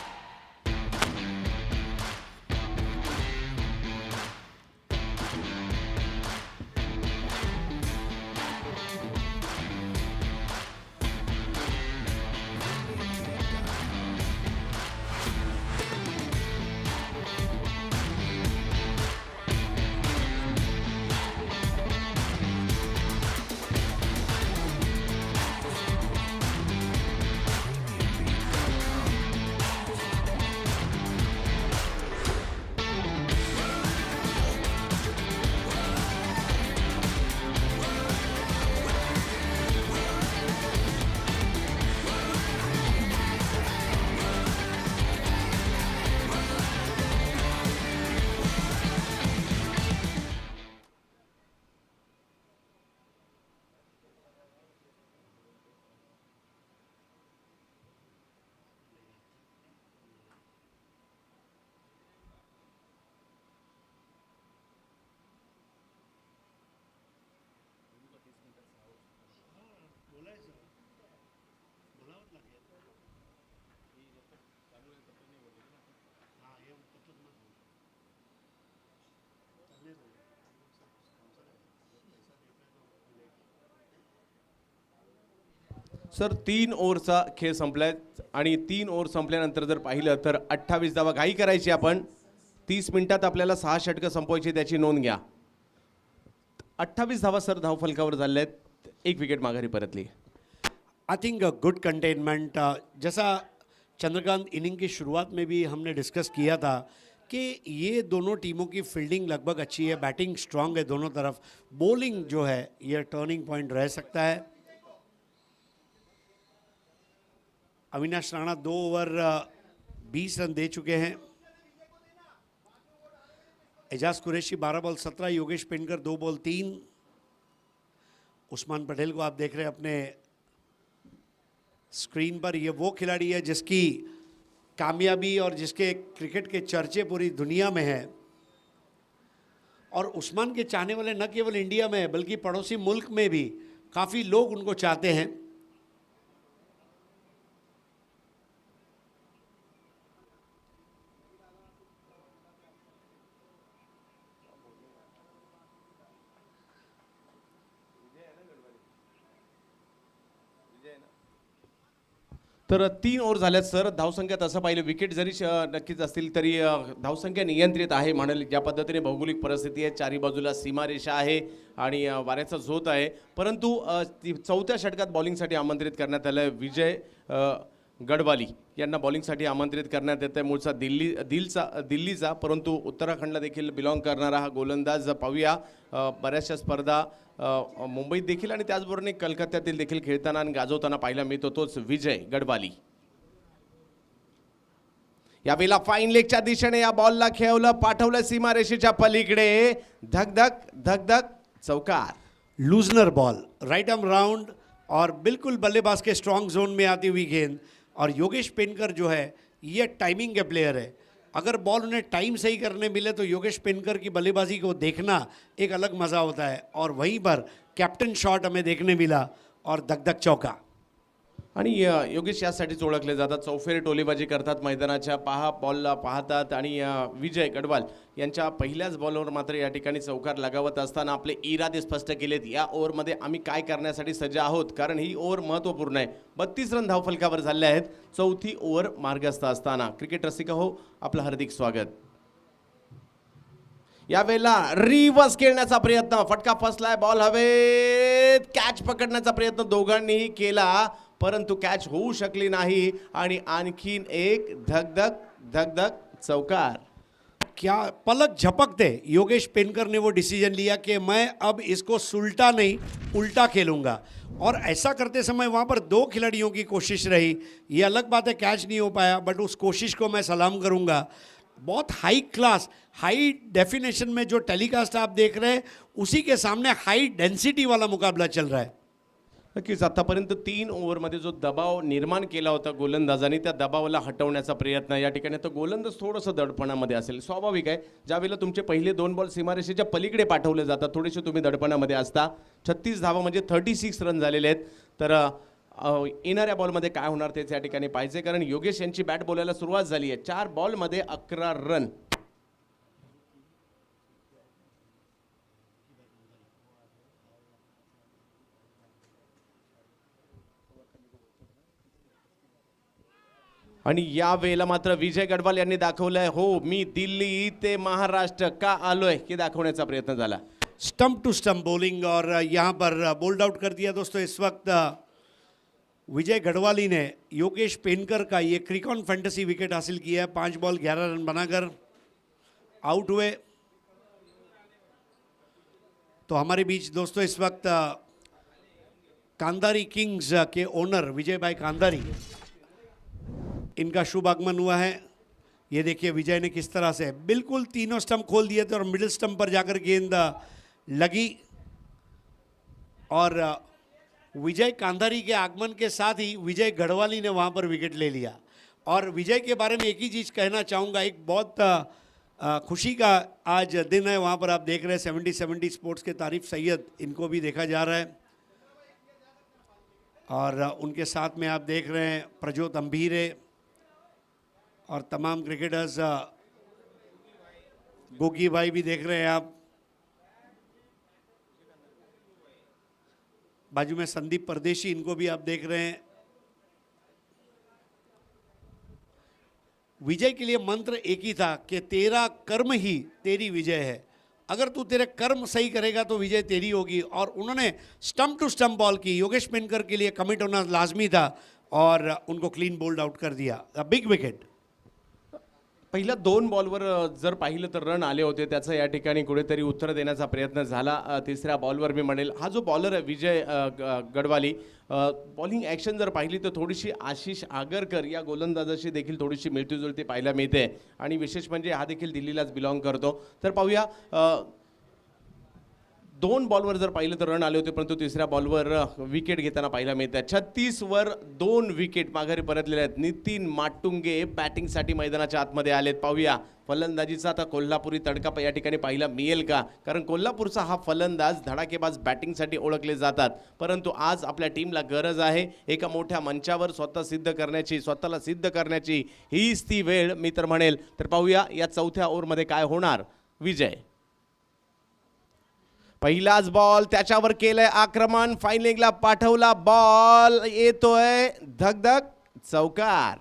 सर 3 ओव्हरचा खेळ संपलाय आणि 3 ओव्हर संपल्यानंतर जर पाहिलं तर 28 धावा. घाई करायची आपण, 30 मिनिटात आपल्याला 6 षटकं संपवायची, त्याची नोंद घ्या. 28 धावा सर धावफलकावर झाल्या आहेत. 1 विकेट माघारी परतली. I think good containment. जैसा चंद्रकांत इनिंग की शुरुआत में भी हमने डिस्कस किया था कि ये दोनों टीमों की फील्डिंग लगभग अच्छी है, बैटिंग स्ट्रांग है दोनों तरफ. बॉलिंग जो है ये टर्निंग पॉइंट रह सकता है. अविनाश राणा 2 ओवर 20 रन दे चुके हैं. Ejaz Qureshi 12 ball 17, Yogesh पेनकर 2 ball 3. उस्मान पटेल को आप देख रहे हैं अपने स्क्रीन पर. ये वो खिलाड़ी है जिसकी कामयाबी और जिसके क्रिकेट के चर्चे पूरी दुनिया में है. और उस्मान के चाहने वाले न केवल इंडिया में है बल्कि पड़ोसी मुल्क में भी काफ़ी लोग उनको चाहते हैं. तर 3 ओव्हर झाल्यात सर. धावसंख्या तसं पाहिलं विकेट जरी नक्कीच असतील तरी धावसंख्या नियंत्रित आहे म्हणाल. ज्या पद्धतीने भौगोलिक परिस्थिती आहे, चारी बाजूला सीमारेषा आहे आणि वाऱ्याचा झोत आहे. परंतु चौथ्या षटकात बॉलिंगसाठी आमंत्रित करण्यात आलं विजय गडवाली यांना बॉलिंगसाठी आमंत्रित करण्यात येतं. मूळचा दिल्लीचा परंतु उत्तराखंडला देखील बिलॉंग करणारा हा गोलंदाज. पाहूया बऱ्याचशा स्पर्धा मुंबईत देखील आणि त्याचबरोबर कलकत्त्यातील देखील खेळताना आणि गाजवताना पाहायला मिळतो तोच विजय गडवाली. यावेळेला फाईन लेगच्या दिशेने या बॉलला खेळवलं, पाठवलं सीमारेषेच्या पलीकडे. धक धक चौकार. लूजनर बॉल, राइट आर्म राउंड और बिल्कुल बल्लेबाज के स्ट्रॉन्ग जोन में आती हुई गेंद. और योगेश पेनकर जो है ये टाइमिंग के प्लेयर है. अगर बॉल उन्हें टाइम सही करने मिले तो योगेश पेनकर की बल्लेबाजी को देखना एक अलग मज़ा होता है. और वहीं पर कैप्टन शॉट हमें देखने मिला और धक चौका. आणि योगेश यासाठीच ओळखले जातात. चौफेर टोलीबाजी करतात मैदानाच्या. बॉलला पाहतात आणि विजय गडवाल यांच्या पहिल्याच बॉलवर मात्र या ठिकाणी चौकार लगावत असताना आपले इरादे स्पष्ट केलेत. या ओव्हरमध्ये आम्ही काय करण्यासाठी सज्ज आहोत, कारण ही ओव्हर महत्त्वपूर्ण आहे. 32 रन धावफलकावर झाले आहेत चौथी ओव्हर मार्गस्थ असताना. क्रिकेट रसिका हो, आपलं हार्दिक स्वागत. यावेळेला रिव्हर्स खेळण्याचा प्रयत्न, फटका फसलाय, बॉल हवेत, कॅच पकडण्याचा प्रयत्न दोघांनीही केला परंतु कॅच होऊ शकली नाही आणि आणखीन एक धक चौकार. क्या पलक झपकते योगेश पेनकर ने वो डिसीजन लिया कि मैं अब इसको सुलटा नहीं उल्टा खेलूंगा. और ऐसा करते समय वहाँ पर 2 खिलाड़ियों की कोशिश रही. ये अलग बात है कैच नहीं हो पाया, बट उस कोशिश को मैं सलाम करूंगा. बहुत हाई क्लास, हाई डेफिनेशन में जो टेलीकास्ट आप देख रहे हैं उसी के सामने हाई डेंसिटी वाला मुकाबला चल रहा है. नक्कीच आतापर्यंत 3 ओव्हरमध्ये जो दबाव निर्माण केला होता गोलंदाजांनी, त्या दबावाला हटवण्याचा प्रयत्न या ठिकाणी. तर गोलंदाज थोडंसं दडपणामध्ये असेल, स्वाभाविक आहे. ज्यावेळेला तुमचे पहिले 2 बॉल सीमारेषेच्या पलीकडे पाठवले जातात थोडेसे तुम्ही दडपणामध्ये असता. 36 धावा म्हणजे 36 रन झालेले आहेत. तर येणाऱ्या बॉलमध्ये काय होणार तेच या ठिकाणी पाहिजे, कारण योगेश यांची बॅट बोलायला सुरुवात झाली आहे. 4 बॉलमध्ये 11 रन. आणि या वेळेला मात्र विजय गडवाल यांनी दाखवलंय, हो मी दिल्ली ते महाराष्ट्र का आलोय हे दाखवण्याचा प्रयत्न झाला. स्टंप टू स्टंप बॉलिंग और यहाँ पर बोल्ड आउट कर दिया दोस्तों. इस वक्त विजय गढ़वाली ने योगेश पेनकर का ये क्रिकॉन फैंटेसी विकेट हासिल किया है. 5 बॉल 11 रन बनाकर आउट हुए. तो हमारे बीच दोस्तों इस वक्त कांदारी किंग्स के ओनर विजय भाई कांदारी, इनका शुभ आगमन हुआ है. ये देखिए विजय ने किस तरह से बिल्कुल तीनों स्टंप खोल दिए थे और मिडिल स्टंप पर जाकर गेंद लगी. और विजय कांधारी के आगमन के साथ ही विजय गढ़वाली ने वहाँ पर विकेट ले लिया. और विजय के बारे में एक ही चीज़ कहना चाहूँगा, एक बहुत खुशी का आज दिन है. वहाँ पर आप देख रहे हैं 70-70 स्पोर्ट्स के तारिफ सैयद, इनको भी देखा जा रहा है. और उनके साथ में आप देख रहे हैं प्रज्योत अंभीरे और तमाम क्रिकेटर्स. गोगी भाई भी देख रहे हैं आप. बाजू में संदीप परदेशी, इनको भी आप देख रहे हैं. विजय के लिए मंत्र एक ही था कि तेरा कर्म ही तेरी विजय है. अगर तू तेरे कर्म सही करेगा तो विजय तेरी होगी. और उन्होंने स्टंप टू स्टंप बॉल की. योगेश पेनकर के लिए कमिट होना लाजमी था और उनको क्लीन बोल्ड आउट कर दिया. Big wicket. पहिल्या 2 बॉलवर जर पाहिलं तर रन आले होते, त्याचं या ठिकाणी कुठेतरी उत्तर देण्याचा प्रयत्न झाला. तिसऱ्या बॉलवर मी म्हणेल हा जो बॉलर आहे विजय गडवाली, बॉलिंग ॲक्शन जर पाहिली तर थोडीशी आशिष आगरकर या गोलंदाजाशी देखील थोडीशी मिळतीजुळती पाहायला मिळते. आणि विशेष म्हणजे हा देखील दिल्लीलाच बिलॉंग करतो. तर पाहूया 2 बॉलवर जर पाहिलं तर रन आले होते, परंतु तिसऱ्या बॉलवर विकेट घेताना पाहायला मिळतं. 36 वर 2 विकेट माघारी परतलेले आहेत. नितीन माटुंगे बॅटिंगसाठी मैदानाच्या आतमध्ये आलेत. पाहूया फलंदाजीचा आता कोल्हापुरी तडका या ठिकाणी पाहायला मिळेल का, कारण कोल्हापूरचा हा फलंदाज धडाकेबाज बॅटिंगसाठी ओळखले जातात. परंतु आज आपल्या टीमला गरज आहे एका मोठ्या मंचावर स्वतःला सिद्ध करण्याची. हीच ती वेळ मी तर म्हणेल. तर पाहूया या चौथ्या ओव्हरमध्ये काय होणार. विजय पहिलाच बॉल, त्याच्यावर केलंय आक्रमण, फाईन लेगला पाठवला, बॉल येतोय, धक चौकार.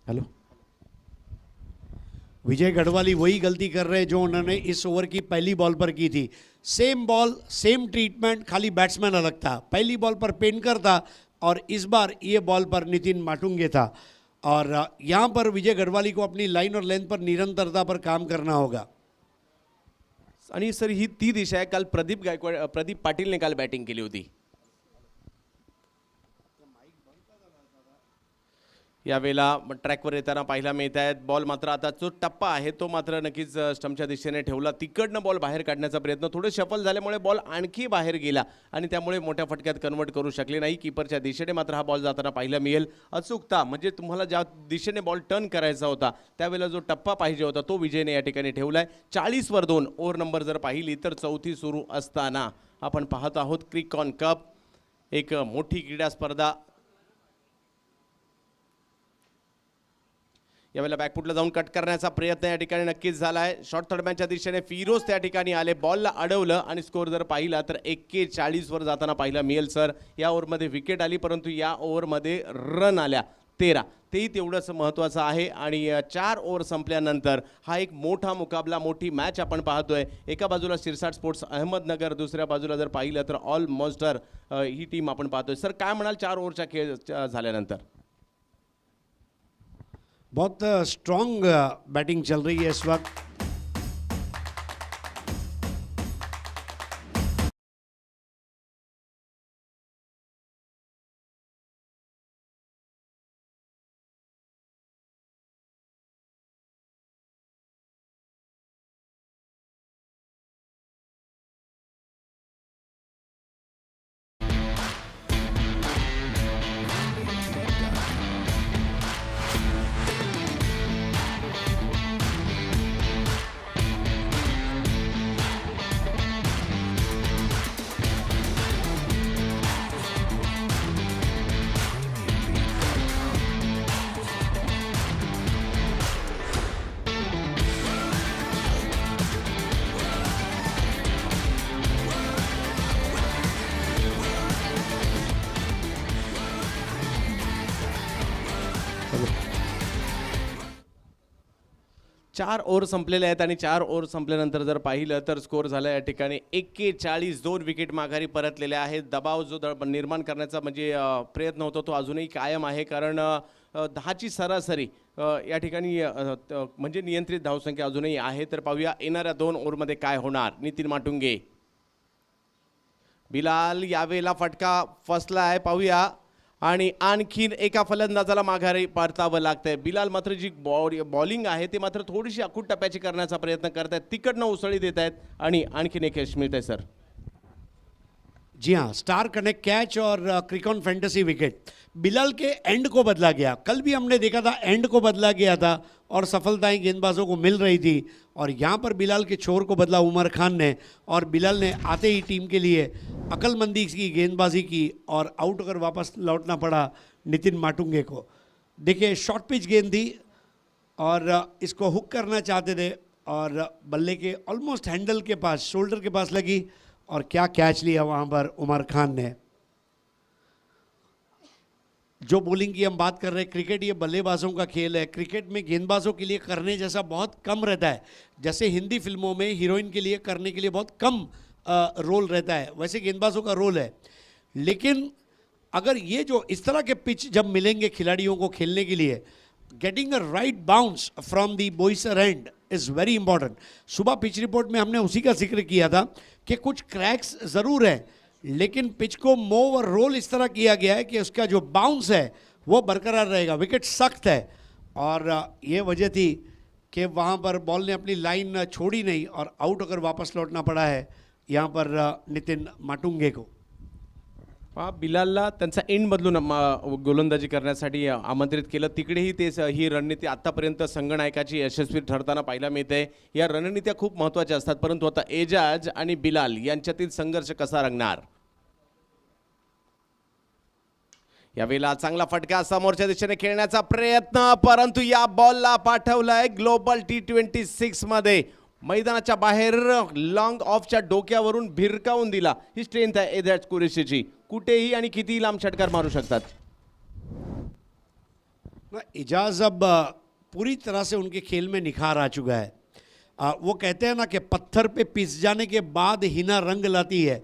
हेलो. विजय गढ़वाली वही गलती कर रहे हैं जो उन्होंने इस ओवर की पहली बॉल पर की थी. सेम बॉल सेम ट्रीटमेंट, खाली बैट्समैन अलग था. पहली बॉल पर पेनकर था और इस बार ये बॉल पर नितिन माटुंगे था. और यहाँ पर विजय गढ़वाली को अपनी लाइन और लेंथ पर निरंतरता पर काम करना होगा. आणि सर ही ती दिशा आहे. काल प्रदीप पाटीलने काल बॅटिंग केली होती. यावेळेला ट्रॅकवर येताना पाहायला मिळत आहेत. बॉल मात्र आता जो टप्पा आहे तो मात्र नक्कीच स्टंपच्या दिशेने ठेवला. तिकडनं बॉल बाहेर काढण्याचा प्रयत्न, थोडे शफल झाल्यामुळे बॉल आणखी बाहेर गेला आणि त्यामुळे मोठ्या फटक्यात कन्वर्ट करू शकले नाही. कीपरच्या दिशेने मात्र हा बॉल जाताना पाहायला मिळेल. अचूकता म्हणजे तुम्हाला ज्या दिशेने बॉल टर्न करायचा होता त्यावेळेला जो टप्पा पाहिजे होता तो विजयने या ठिकाणी ठेवलाय. 40वर 2 ओव्हर नंबर जर पाहिली तर चौथी सुरू असताना आपण पाहत आहोत क्रिकॉन कप, एक मोठी क्रीडा स्पर्धा. यावेळेला बॅकफुटला जाऊन कट करण्याचा प्रयत्न या ठिकाणी नक्कीच झाला आहे. शॉर्ट थर्डमॅनच्या दिशेने फिरोज त्या ठिकाणी आले, बॉलला अडवलं आणि स्कोअर जर पाहिला तर 41वर जाताना पाहिला मिळेल. सर या ओव्हरमध्ये विकेट आली परंतु या ओव्हरमध्ये रन आल्या 13, तेही तेवढंच महत्त्वाचं आहे. आणि 4 ओव्हर संपल्यानंतर हा एक मोठा मुकाबला, मोठी मॅच आपण पाहतोय. एका बाजूला शिरसाट स्पोर्ट्स अहमदनगर, दुसऱ्या बाजूला जर पाहिलं तर ऑल मॉन्स्टर ही टीम आपण पाहतोय. सर काय म्हणाल 4 ओव्हरच्या खेळ झाल्यानंतर? बहुत स्ट्रॉन्ग बैटिंग चल रही है इस वक्त. चार ओव्हर संपलेले आहेत आणि 4 ओव्हर संपल्यानंतर जर पाहिलं तर स्कोअर झाला या ठिकाणी 41. 2 विकेट माघारी परतलेले आहेत. दबाव जो निर्माण करण्याचा म्हणजे प्रयत्न होतो तो अजूनही कायम आहे. कारण 10ची सरासरी या ठिकाणी म्हणजे नियंत्रित धावसंख्या अजूनही आहे. तर पाहूया येणाऱ्या 2 ओव्हरमध्ये काय होणार. नितीन माटुंगे, बिलाल यावेळेला फटका फसला आहे पाहूया. आणि आणखीन एका फलंदाजाला माघारी परतावं लागतंय. बिलाल मात्र जी बॉलिंग आहे ते मात्र थोडीशी अकूट टप्प्याची करण्याचा प्रयत्न करत आहेत. तिकडनं उसळी देत आहेत आणि आणखीन एक यश मिळत आहे. सर जी हाँ, स्टार कनेक्ट कैच और क्रिकॉन फैंटेसी विकेट. बिलाल के एंड को बदला गया. कल भी हमने देखा था एंड को बदला गया था और सफलताएं गेंदबाजों को मिल रही थी. और यहाँ पर बिलाल के छोर को बदला उमर खान ने और बिलाल ने आते ही टीम के लिए अक्लमंदी की गेंदबाजी की और आउट होकर वापस लौटना पड़ा नितिन माटुंगे को. देखिए शॉर्ट पिच गेंद थी और इसको हुक करना चाहते थे और बल्ले के ऑलमोस्ट हैंडल के पास, शोल्डर के पास लगी और क्या कैच लिया वहाँ पर उमर खान ने. जो बॉलिंग की हम बात कर रहे हैं, क्रिकेट ये बल्लेबाजों का खेल है. क्रिकेट में गेंदबाजों के लिए करने जैसा बहुत कम रहता है. जैसे हिंदी फिल्मों में हीरोइन के लिए करने के लिए बहुत कम रोल रहता है, वैसे गेंदबाजों का रोल है. लेकिन अगर ये जो इस तरह के पिच जब मिलेंगे खिलाड़ियों को खेलने के लिए, getting a right bounce from the Boisar end is very important. सुबह पिच रिपोर्ट में हमने उसी का जिक्र किया था कि कुछ क्रैक्स ज़रूर हैं, लेकिन पिच को मूव और रोल इस तरह किया गया है कि उसका जो बाउंस है वो बरकरार रहेगा. विकेट सख्त है और ये वजह थी कि वहाँ पर बॉल ने अपनी लाइन छोड़ी नहीं और आउट होकर वापस लौटना पड़ा है यहाँ पर नितिन माटुंगे को. बिलालला त्यांचा एंड बदलून गोलंदाजी करण्यासाठी आमंत्रित केलं. तिकडेही ते ही रणनीती आतापर्यंत संघनायकाची यशस्वी ठरताना पाहायला मिळते. या रणनीत्या खूप महत्त्वाच्या असतात, परंतु आता एजाज आणि बिलाल यांच्यातील संघर्ष कसा रंगणार. यावेळेला चांगला फटका समोरच्या दिशेने खेळण्याचा प्रयत्न, परंतु या बॉलला पाठवलाय ग्लोबल T26 मध्ये. मैदानाच्या बाहेर लॉंग ऑफच्या डोक्यावरून भिरकावून दिला. ही स्ट्रेंथ आहे एजाज कुरेशीची. कुठेही आणि कितीही लांब षटकार मारू शकतात. इजाज अब पूरी तरह से उनके खेल में निखार आ चुका है. वो कहते हैं ना कि पत्थर पे पिस जाने के बाद हिना रंग लाती है.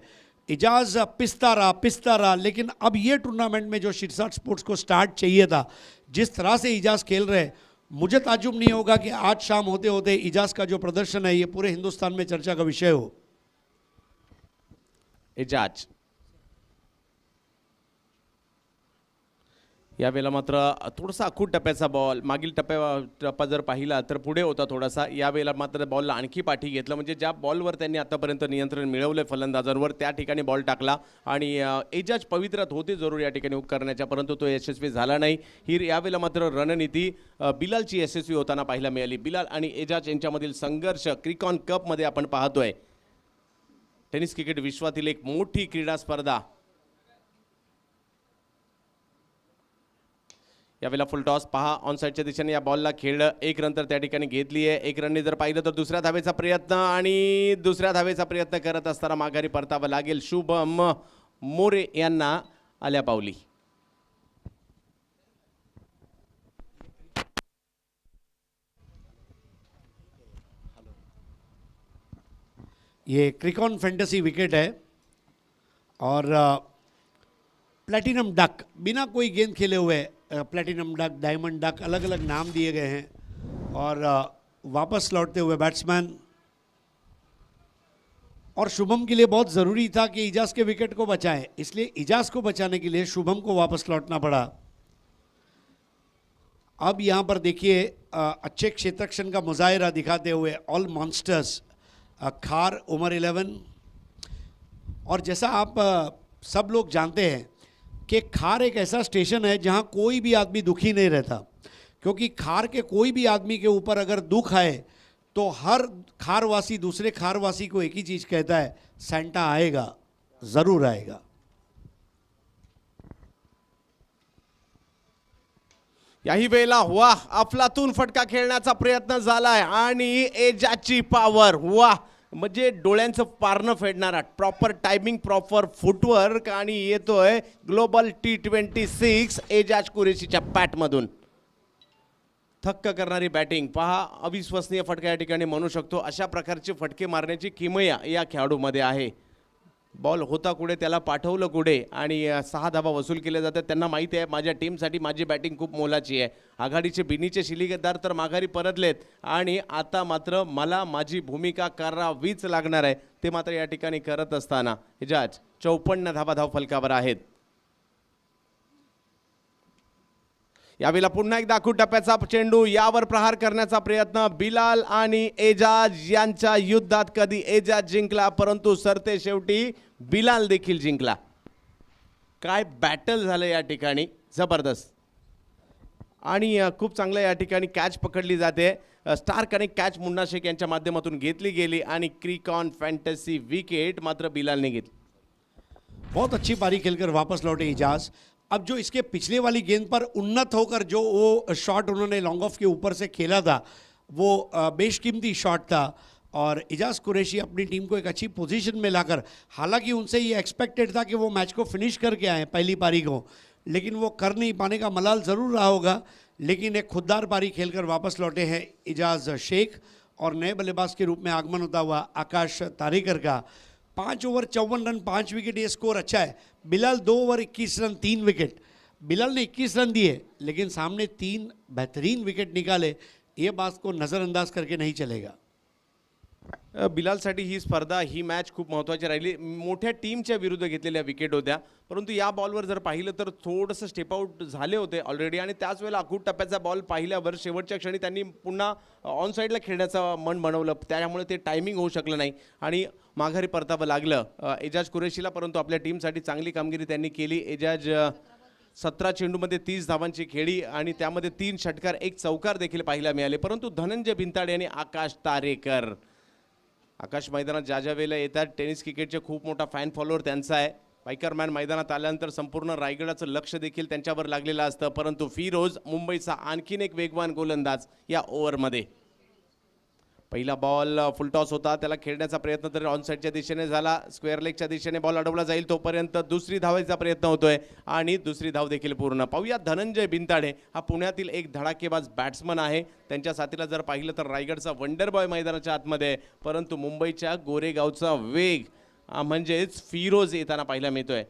इजाज पिसता रहा, लेकिन अब ये टूर्नामेंट में जो शिरसाट स्पोर्ट्स को स्टार्ट चाहिए था, जिस तरह से इजाज खेल रहे हैं, मुझे ताज्जुब नहीं होगा कि आज शाम होते होते इजाज का जो प्रदर्शन है ये पूरे हिंदुस्तान में चर्चा का विषय हो. एजाज यावेळेला मात्र थोडासा आखूड टप्प्याचा बॉल. मागील टप्पा जर पाहिला तर पुढे होता थोडासा. यावेळेला मात्र बॉलला आणखी पाठी घेतलं. म्हणजे ज्या बॉलवर त्यांनी आतापर्यंत नियंत्रण मिळवलंय फलंदाजांवर त्या ठिकाणी बॉल टाकला आणि एजाज पवित्रात होते जरूर या ठिकाणी हुक करण्याच्या, परंतु तो यशस्वी झाला नाही. ही यावेळेला मात्र रणनीती बिलालची यशस्वी होताना पाहायला मिळाली. बिलाल आणि एजाज यांच्यामधील संघर्ष क्रिकॉन कपमध्ये आपण पाहतोय. टेनिस क्रिकेट विश्वातील एक मोठी क्रीडा स्पर्धा. यावेळेला फुल टॉस पहा. ऑन साईडच्या दिशेने या बॉलला खेळलं. एक रन तर त्या ठिकाणी घेतली आहे. एक रनने जर पाहिलं तर दुसऱ्या धावेचा प्रयत्न आणि दुसऱ्या धावेचा प्रयत्न करत असताना माघारी परतावं लागेल. शुभम मोरे यांना आल्या पावली. ये क्रिकॉन फैंटेसी विकेट है और प्लैटिनम डक, बिना कोई गेंद खेले हुए प्लैटिनम डक, डायमंड डक, अलग अलग नाम दिए गए हैं. और वापस लौटते हुए बैट्समैन, और शुभम के लिए बहुत ज़रूरी था कि इजाज के विकेट को बचाएं, इसलिए इजाज को बचाने के लिए शुभम को वापस लौटना पड़ा. अब यहाँ पर देखिए अच्छे क्षेत्ररक्षण का मुजाहिरा दिखाते हुए ऑल मॉन्स्टर्स खार उमर 11. और जैसा आप सब लोग जानते हैं कि खार एक ऐसा स्टेशन है जहां कोई भी आदमी दुखी नहीं रहता, क्योंकि खार के कोई भी आदमी के ऊपर अगर दुख आए तो हर खारवासी दूसरे खारवासी को एक ही चीज़ कहता है, सैंटा आएगा, ज़रूर आएगा. याही वेळेला वाह, अफलातून फटका खेळण्याचा प्रयत्न झालाय आणि एजाजची पॉवर वाह, म्हणजे डोळ्यांचं पारणं फेडणारा प्रॉपर टायमिंग, प्रॉपर फुटवर्क आणि येतोय ग्लोबल T26 एजाज कुरेशीच्या बॅटमधून. थक्क करणारी बॅटिंग पहा. अविश्वसनीय फटका या ठिकाणी म्हणू शकतो. अशा प्रकारचे फटके मारण्याची किमया या खेळाडूमध्ये आहे. बॉल होता कुठे, त्याला पाठवलं कुठे आणि 6 धावा वसूल केले जातात. त्यांना माहिती आहे माझ्या टीमसाठी माझी बॅटिंग खूप मोलाची आहे. आघाडीचे बिनीचे शिलीगतदार तर माघारी परतलेत आणि आता मात्र मला माझी भूमिका करावीच लागणार आहे. ते मात्र या ठिकाणी करत असताना एजाज 54 धावा धावफलकावर आहेत. यावेळेला पुन्हा एकदा आखूड टप्प्याचा चेंडू. यावर प्रहार करण्याचा प्रयत्न. बिलाल आणि एजाज यांच्या युद्धात कधी एजाज जिंकला, परंतु सरते शेवटी बिलाल देखील जिंकला. काय बॅटल झालं या ठिकाणी, जबरदस्त. आणि खूप चांगलं या ठिकाणी कॅच पकडली जाते. Star connect catch Munna Shaikh यांच्या माध्यमातून घेतली गेली आणि क्रिकॉन फॅंटेसी विकेट मात्र बिलालने घेतली. बहुत अच्छी पारी खेलकर वापस लौटे इजाज. अब जो इसके पिछले वाली गेंद पर उन्नत होकर जो वो शॉट उन्होंने लॉन्ग ऑफ के ऊपर से खेला था, वो बेशकीमती शॉट था और इजाज कुरैशी अपनी टीम को एक अच्छी पोजीशन में लाकर, हालांकि उनसे ये एक्सपेक्टेड था कि वो मैच को फिनिश करके आए पहली पारी को, लेकिन वो कर नहीं पाने का मलाल ज़रूर रहा होगा. लेकिन एक खुददार पारी खेलकर वापस लौटे हैं इजाज शेख और नए बल्लेबाज के रूप में आगमन होता हुआ आकाश तारेकर का. 5 ओवर 54 रन 5 विकेट, ये स्कोर अच्छा है. Bilal 2 over 21 run 3 wicket. Bilal ने 21 रन दिए लेकिन सामने 3 बेहतरीन विकेट निकाले. ये बात को नज़रअंदाज करके नहीं चलेगा. बिलालसाठी ही स्पर्धा, ही मॅच खूप महत्त्वाची राहिली. मोठ्या टीमच्या विरुद्ध घेतलेल्या विकेट होत्या, परंतु या बॉलवर जर पाहिलं तर थोडंसं स्टेप आउट झाले होते ऑलरेडी आणि त्याच वेळेला आखूड टप्प्याचा बॉल पाहिल्यावर शेवटच्या क्षणी त्यांनी पुन्हा ऑन साईडला खेळण्याचं मन बनवलं, त्यामुळे ते टायमिंग होऊ शकलं नाही आणि माघारी परतावं लागलं एजाज कुरेशीला. परंतु आपल्या टीमसाठी चांगली कामगिरी त्यांनी केली. एजाज 17 चेंडूमध्ये 30 धावांची खेळी आणि त्यामध्ये 3 षटकार 1 चौकार देखील पाहायला मिळाले. परंतु धनंजय भिंताडे आणि आकाश तारेकर, आकाश मैदानात ज्या वेळेला येतात, टेनिस क्रिकेटचे खूप मोठा फॅन फॉलोअर त्यांचा आहे. पायकरमॅन मैदानात आल्यानंतर संपूर्ण रायगडाचं लक्ष देखील त्यांच्यावर लागलेलं असतं. परंतु फिरोज मुंबईचा आणखीन एक वेगवान गोलंदाज या ओव्हरमध्ये. पहिला बॉल फुलटॉस होता, त्याला खेळण्याचा प्रयत्न तर ऑन साईडच्या दिशेने झाला, स्क्वेअर लेगच्या दिशेने बॉल अडवला जाईल तोपर्यंत दुसरी धावायचा प्रयत्न होतोय आणि दुसरी धाव देखील पूर्ण. पाहूया धनंजय बिनताडे हा पुण्यातील एक धडाकेबाज बॅट्समन आहे. त्यांच्या साथीला जर पाहिलं तर रायगडचा वंडर बॉय मैदानाच्या आतमध्ये, परंतु मुंबईच्या गोरेगावचा वेग म्हणजेच फिरोज येताना पाहायला मिळतोय.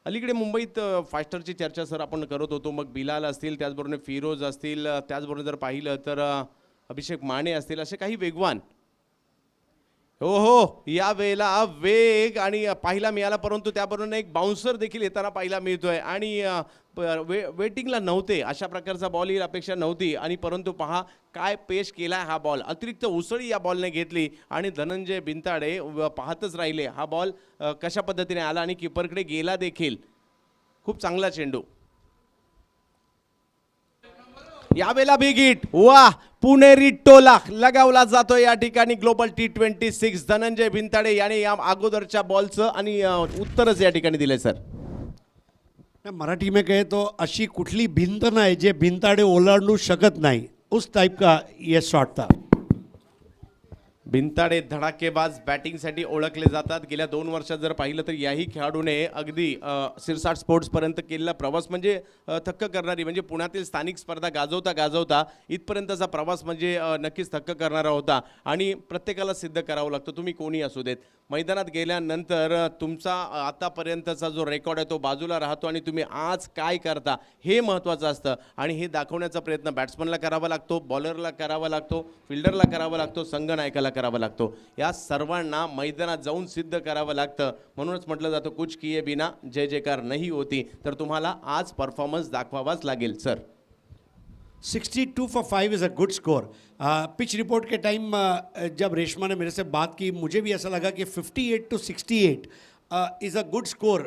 अलीकडे मुंबईत फास्टरची चर्चा सर आपण करत होतो, मग बिलाल असतील, त्याचबरोबर फिरोज असतील, त्याचबरोबर जर पाहिलं तर अभिषेक माने असतील, असे काही वेगवान. हो या वेळेला वेग आणि पाहायला मिळाला, परंतु त्याबरोबर एक बाउन्सर देखील येताना पाहायला मिळतोय आणि वेटिंगला नव्हते, अशा प्रकारचा बॉल ही अपेक्षा नव्हती आणि परंतु पहा काय पेश केला हा बॉल. अतिरिक्त उसळी या बॉलने घेतली आणि धनंजय बिनताडे पाहतच राहिले हा बॉल कशा पद्धतीने आला आणि किपरकडे गेला देखील. खूप चांगला चेंडू. यावेळेला बिग हिट, वाह, पुणेरी टोला लगावला जातो या ठिकाणी. ग्लोबल T26 धनंजय बिनताडे याने या अगोदरच्या बॉलचं आणि उत्तरच या ठिकाणी दिले सर. मराठी में कहे तो अशी कुठली भिंत नाही जे बिनताडे ओलांडू शकत नाही, उस टाइप का ये शॉट था. बिनताडे धडाकेबाज बॅटिंगसाठी ओळखले जातात. गेल्या 2 वर्षात जर पाहिलं तर याही खेळाडूने अगदी सिरसाट स्पोर्ट्सपर्यंत केलेला प्रवास म्हणजे थक्क करणारी, म्हणजे पुण्यातील स्थानिक स्पर्धा गाजवता इथपर्यंतचा प्रवास म्हणजे नक्कीच थक्क करणारा होता आणि प्रत्येकाला सिद्ध करावं लागतं, तुम्ही कोणी असू देत. मैदानात गेल्यानंतर तुमचा आतापर्यंतचा जो रेकॉर्ड आहे तो बाजूला राहतो आणि तुम्ही आज काय करता हे महत्त्वाचं असतं आणि हे दाखवण्याचा प्रयत्न बॅट्समनला करावा लागतो, बॉलरला करावा लागतो, फिल्डरला करावा लागतो, संघनायकाला करावा लागतो. या सर्वांना मैदानात जाऊन सिद्ध करावं लागतं. म्हणूनच म्हटलं जातं कुछ किए बिना जय जयकार नाही होती. तर तुम्हाला आज परफॉर्मन्स दाखवावाच लागेल sir. 62 for 5 is a good score. Pitch report के टाइम जब रेशमा ने मेरे से बात की, मुझे भी ऐसा लगा कि 58 to 68 is a good score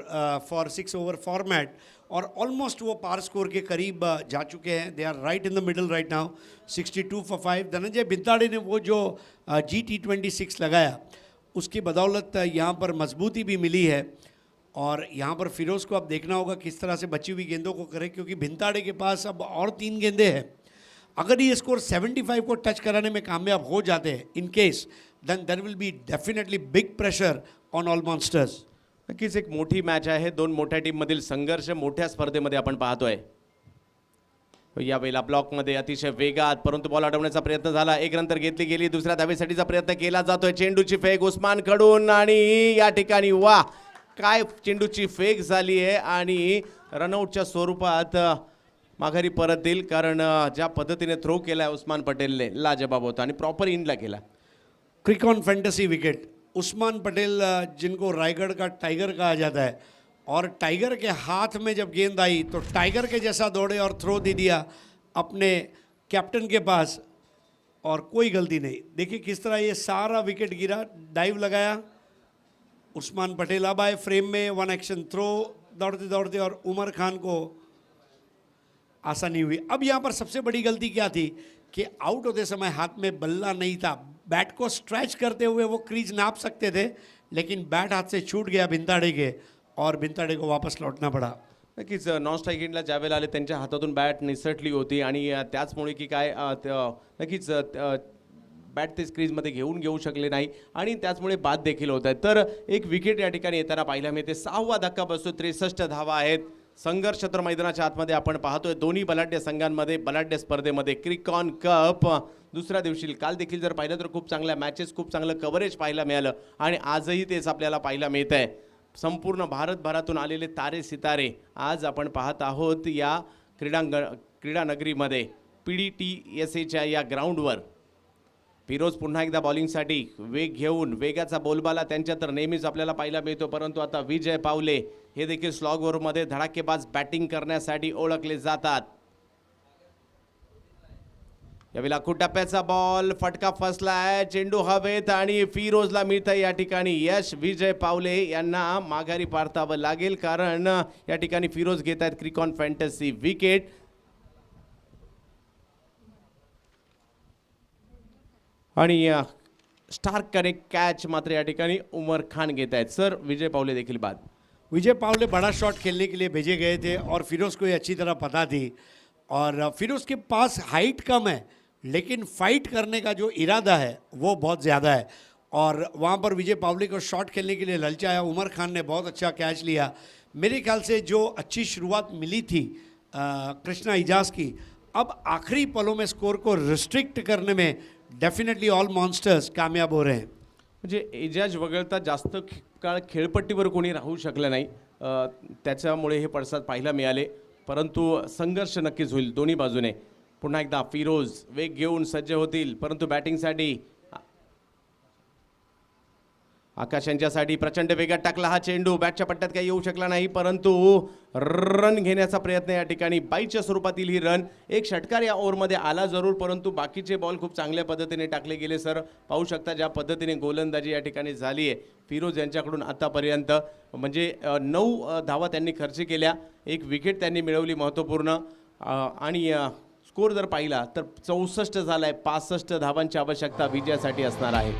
for 6 over format और ऑलमोस्ट वो पार स्कोर के करीब जा चुके हैं. They are right in the middle right now. 62 for 5. Dhananjay Bintade ने वो जो G T26 लगाया उसकी बदौलत यहाँ पर मजबूती भी मिली है और यहाँ पर फिरोज़ को अब देखना होगा किस तरह से बची हुई गेंदों को करे, क्योंकि बिनताडे के पास अब और 3 गेंदे हैं. अगर ये स्कोर 75 को टच कराने में कामयाब हो जाते हैं in case, then there will be definitely big pressure on all monsters. नक्कीच एक मोठी मॅच आहे. 2 मोठ्या टीममधील संघर्ष मोठ्या स्पर्धेमध्ये आपण पाहतोय. यावेळेला ब्लॉकमध्ये अतिशय वेगात, परंतु बॉल अडवण्याचा प्रयत्न झाला. एक रन तर घेतली गेली. दुसऱ्या धावेसाठीचा प्रयत्न केला जातोय. चेंडूची फेक उस्मान कडून आणि या ठिकाणी वा काय चेंडूची फेक झाली आहे आणि रनआउटच्या स्वरूपात माघारी परत देईल, कारण ज्या पद्धतीने थ्रो केला उस्मान पटेलने लाजवाब होता आणि प्रॉपर इनला केला. क्रिकॉन फैंटेसी विकेट. उस्मान पटेल जिनको रायगढ़ का टाइगर कहा जाता है, और टाइगर के हाथ में जब गेंद आई तो टाइगर के जैसा दौड़े और थ्रो दे दिया अपने कैप्टन के पास और कोई गलती नहीं. देखिए किस तरह ये सारा विकेट गिरा. डाइव लगाया उस्मान पटेल. अब आए फ्रेम में, वन एक्शन थ्रो, दौड़ते दौड़ते और उमर खान को आसानी हुई. अब यहाँ पर सबसे बड़ी गलती क्या थी कि आउट होते समय हाथ में बल्ला नहीं था. बैट को स्ट्रेच करते हुए वो क्रीज नाप सकते थे, लेकिन बैट हाथ से छूट गया बिनताडे के और बिनताडे को वापस लौटना पड़ा. नक्कीच नॉन स्ट्राईक एंडला ज्यावेळेला आले त्यांच्या हातातून बॅट निसटली होती आणि त्याचमुळे की काय नक्कीच बॅट ते क्रीजमध्ये घेऊ शकले नाही आणि त्याचमुळे बाद देखील होत आहेत. तर एक विकेट या ठिकाणी येताना पाहायला मिळते. 6वा धक्का बसतो. 63 धावा आहेत. संघर्ष तर मैदानाच्या आतमध्ये आपण पाहतोय. दोन्ही बलाढ्य संघांमध्ये बलाढ्य स्पर्धेमध्ये क्रिकॉन कप दुसऱ्या दिवशी काल देखील जर पाहिलं तर खूप चांगल्या मॅचेस, खूप चांगलं कव्हरेज पाहायला मिळालं आणि आजही तेच आपल्याला पाहायला मिळत आहे. संपूर्ण भारतभरातून आलेले तारे सितारे आज आपण पाहत आहोत या क्रीडा नगरीमध्ये PDTSAच्या या ग्राउंडवर. फिरोज पुन्हा एकदा बॉलिंगसाठी वेग घेऊन, वेगाचा बोलबाला त्यांच्या तर नेहमीच आपल्याला पाहायला मिळतो, परंतु आता विजय पावले हे देखील स्लॉग ओव्हरमध्ये धडाकेबाज बॅटिंग करण्यासाठी ओळखले जातात. यावेळेला टप्प्याचा बॉल फटका फसलाय. चेंडू हवेत आणि फिरोजला मिळतं या ठिकाणी यश. विजय पावले यांना माघारी पारतावं लागेल, कारण या ठिकाणी फिरोज घेत आहेत क्रिकॉन फॅन्टसी विकेट. आणि स्टार्क कनेक्ट कॅच मात्र या ठिकाणी उमर खान घेत आहेत. सर विजय पावले देखील बाद. विजय पावले बड़ा शॉट खेलने के लिए भेजे गए थे और फिरोज़ को ये अच्छी तरह पता थी, और फिरोज़ के पास हाइट कम है लेकिन फाइट करने का जो इरादा है वो बहुत ज़्यादा है। और वहाँ पर विजय पावली को शॉट खेलने के लिए ललचाया, उमर खान ने बहुत अच्छा कैच लिया। मेरे ख्याल से जो अच्छी शुरुआत मिली थी कृष्णा इजाज की, अब आखिरी पलों में स्कोर को रिस्ट्रिक्ट करने में डेफिनेटली ऑल मॉन्स्टर्स कामयाब हो रहे हैं। म्हणजे एजाज वगळता जास्त काळ खेळपट्टीवर कोणी राहू शकलं नाही, त्याच्यामुळे हे पडसाद पाहायला मिळाले. परंतु संघर्ष नक्कीच होईल दोन्ही बाजूने. पुन्हा एकदा फिरोज वेग घेऊन सज्ज होतील, परंतु बॅटिंगसाठी आकाश यांच्यासाठी प्रचंड वेगात टाकला हा चेंडू. बॅटच्या पट्ट्यात काही येऊ शकला नाही, परंतु रन घेण्याचा प्रयत्न या ठिकाणी बाईच्या स्वरूपातील ही रन. एक षटकार या ओव्हरमध्ये आला जरूर, परंतु बाकीचे बॉल खूप चांगल्या पद्धतीने टाकले गेले. सर पाहू शकता ज्या पद्धतीने गोलंदाजी या ठिकाणी झाली आहे फिरोज यांच्याकडून आतापर्यंत. म्हणजे 9 धावा त्यांनी खर्च केल्या, एक विकेट त्यांनी मिळवली महत्त्वपूर्ण. आणि स्कोर जर पाहिला तर 64 झाला आहे. 65 धावांची आवश्यकता विजयासाठी असणार आहे.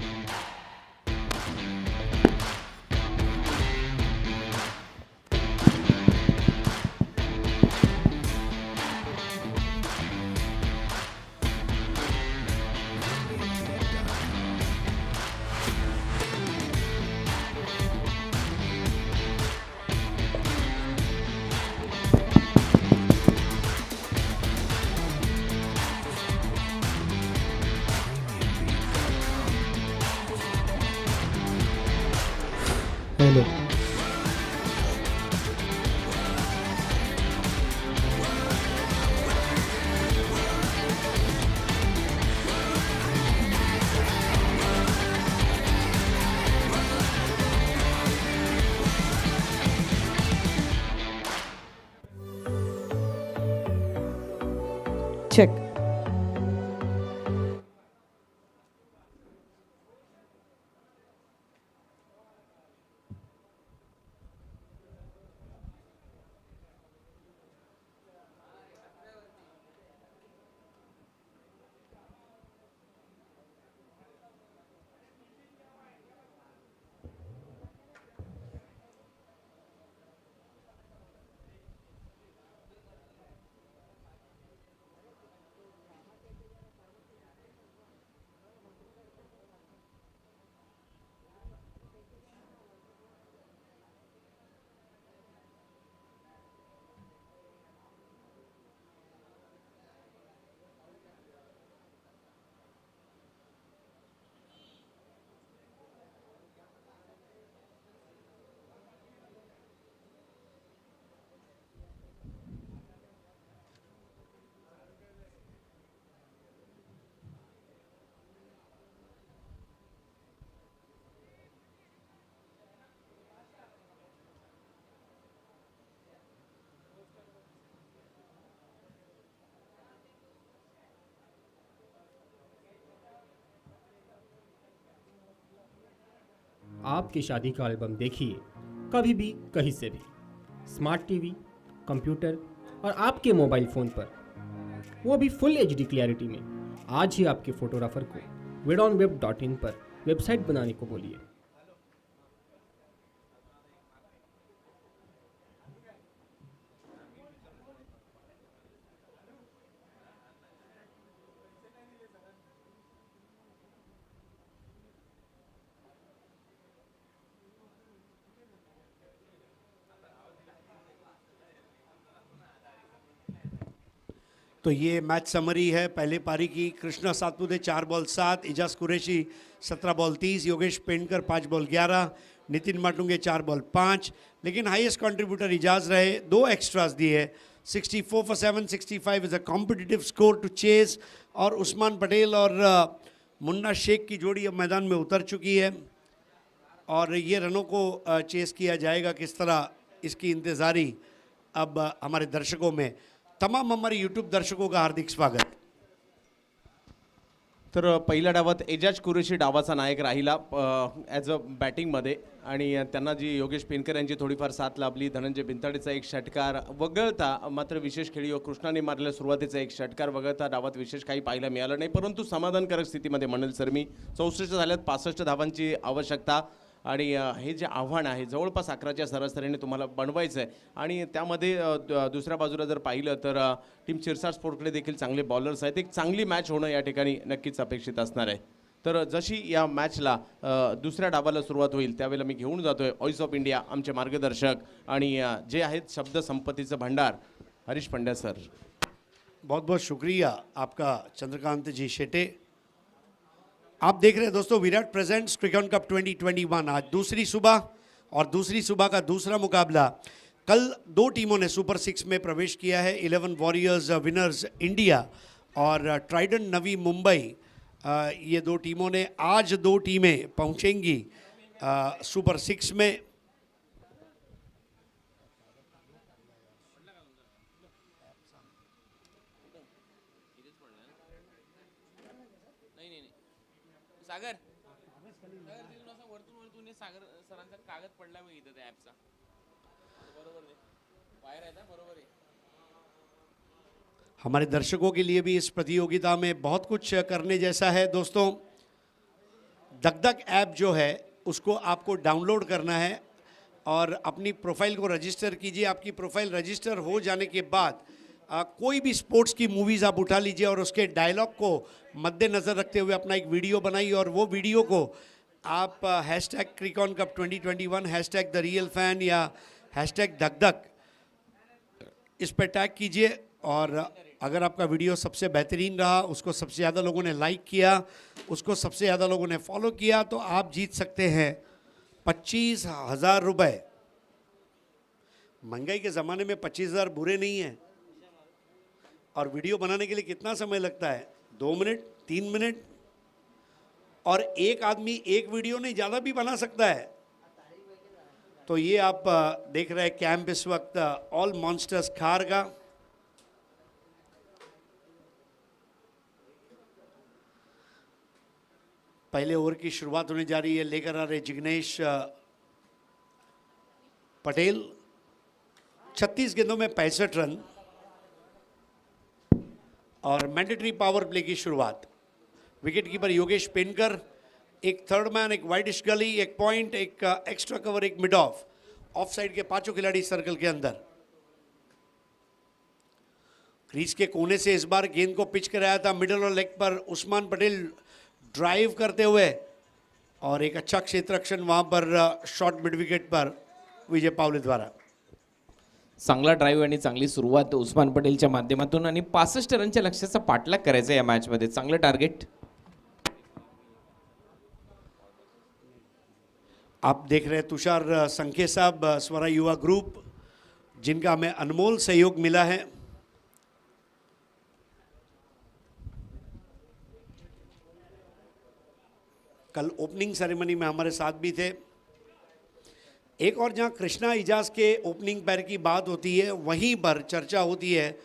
हेलो चेक आपकी शादी का एल्बम देखिए कभी भी कहीं से भी, स्मार्ट टीवी, कंप्यूटर और आपके मोबाइल फ़ोन पर, वो भी फुल एचडी क्लैरिटी में। आज ही आपके फोटोग्राफर को vidonweb.in पर वेबसाइट बनाने को बोलिए। तो ये मैच समरी है पहले पारी की। Krishna Satpute 4 ball 7, Ijaz Qureshi 17 ball 30, Yogesh Pendkar 5 ball 11, Nitin Matunge 4 ball 5। लेकिन हाईएस्ट कंट्रीब्यूटर इजाज रहे, 2 एक्स्ट्रास दिए। 64 for 7, 65 is a competitive score to chase. और उस्मान पटेल और मुन्ना शेख की जोड़ी अब मैदान में उतर चुकी है और ये रनों को चेस किया जाएगा किस तरह, इसकी इंतज़ारी अब हमारे दर्शकों में। तमाम हमारे यूट्यूब दर्शकों का हार्दिक स्वागत। तर पहिल्या डावात एजाज कुरेशी डावाचा नायक राहिला ॲज अ बॅटिंगमध्ये. आणि त्यांना जी योगेश पेनकर यांची थोडीफार साथ लाभली. धनंजय बिनताडेचा एक षटकार वगळता मात्र विशेष खेळी कृष्णाने मारलेल्या सुरुवातीचा एक षटकार वगळता डावात विशेष काही पाहायला मिळालं नाही. परंतु समाधानकारक स्थितीमध्ये म्हणेल सर मी. 64 झाल्यात, 65 धावांची आवश्यकता. आणि हे जे आव्हान आहे जवळपास 11च्या सरासरीने तुम्हाला बनवायचं आहे आणि त्यामध्ये दुसऱ्या बाजूला जर पाहिलं तर टीम शिरसाट स्पोर्टकडे देखील चांगले बॉलर्स आहेत. एक चांगली मॅच होणं या ठिकाणी नक्कीच अपेक्षित असणार आहे. तर जशी या मॅचला दुसऱ्या डावाला सुरुवात होईल त्यावेळेला मी घेऊन जातोय व्हॉइस ऑफ इंडिया आमचे मार्गदर्शक आणि जे आहेत शब्द संपत्तीचं भंडार हरीश पंड्या सर. बहुत बहुत शुक्रिया आपका चंद्रकांत जी शेटे. आप देख रहे हैं दोस्तों विराट प्रेजेंट्स क्रिकेट कप 2021. आज दूसरी सुबह और दूसरी सुबह का दूसरा मुकाबला. कल 2 टीमों ने सुपर 6 में प्रवेश किया है. 11 वॉरियर्स विनर्स इंडिया और ट्राइडेंट नवी मुंबई. ये 2 टीमों ने आज 2 टीमें पहुंचेंगी सुपर 6 में. सागर वरतून सागर सरांचा कागद पडला मग इथं त्या ॲपचा बरोबर बाहेर आहे ना बरोबर आहे. हमारे दर्शकों के लिए भी इस प्रतियोगिता में बहुत कुछ करने जैसा है दोस्तों. दगदग ऐप जो है उसको आपको डाउनलोड करना है और अपनी प्रोफाइल को रजिस्टर कीजिए. आपकी प्रोफाइल रजिस्टर हो जाने के बाद कोई भी स्पोर्ट्स की मूवीज़ आप उठा लीजिए और उसके डायलॉग को मद्देनज़र रखते हुए अपना एक वीडियो बनाइए और वो वीडियो को आप hashtag Cricon cup 2021 hashtag the real fan या हैशटैग धक इस पर टैग कीजिए. और अगर आपका वीडियो सबसे बेहतरीन रहा, उसको सबसे ज़्यादा लोगों ने लाइक किया, उसको सबसे ज़्यादा लोगों ने फॉलो किया, तो आप जीत सकते हैं 25,000 रुपये. महंगाई के ज़माने में 25,000 बुरे नहीं हैं. और वीडियो बनाने के लिए कितना समय लगता है? 2 मिनट, 3 मिनट. और एक आदमी एक वीडियो नहीं, ज़्यादा भी बना सकता है. तो ये आप देख रहे हैं कैंप इस वक्त ऑल मॉन्स्टर्स खार का. पहले ओवर की शुरुआत होने जा रही है. लेकर आ रहे जिग्नेश पटेल. 36 गेंदों में 65 रन और मैंडेटरी पावर प्ले की शुरुआत. Wicket keeper Yogesh पेनकर. एक थर्ड मैन, एक वाइडिश गली, एक पॉइंट, एक एक्स्ट्रा कवर, एक मिड ऑफ. ऑफ साइड के 5 खिलाड़ी सर्कल के अंदर. क्रीज के कोने से इस बार गेंद को पिच कराया था मिडल और लेग पर उस्मान पटेल ड्राइव करते हुए और एक अच्छा क्षेत्ररक्षण वहां पर शॉर्ट मिड विकेट पर विजय पावले द्वारा. चांगला ड्राईव्ह आणि चांगली सुरुवात उस्मान पटेलच्या माध्यमातून आणि 65 रनच्या लक्ष्याचा पाठलाग करायचा या मॅचमध्ये. चांगलं टार्गेट. आप देख रहे हैं तुषार संखे साहब स्वरा युवा ग्रुप, जिनका हमें अनमोल सहयोग मिला है. कल ओपनिंग सेरेमनी में हमारे साथ भी थे. एक और जहां कृष्णा इजाज के ओपनिंग पैर की बात होती है, वहीं पर चर्चा होती है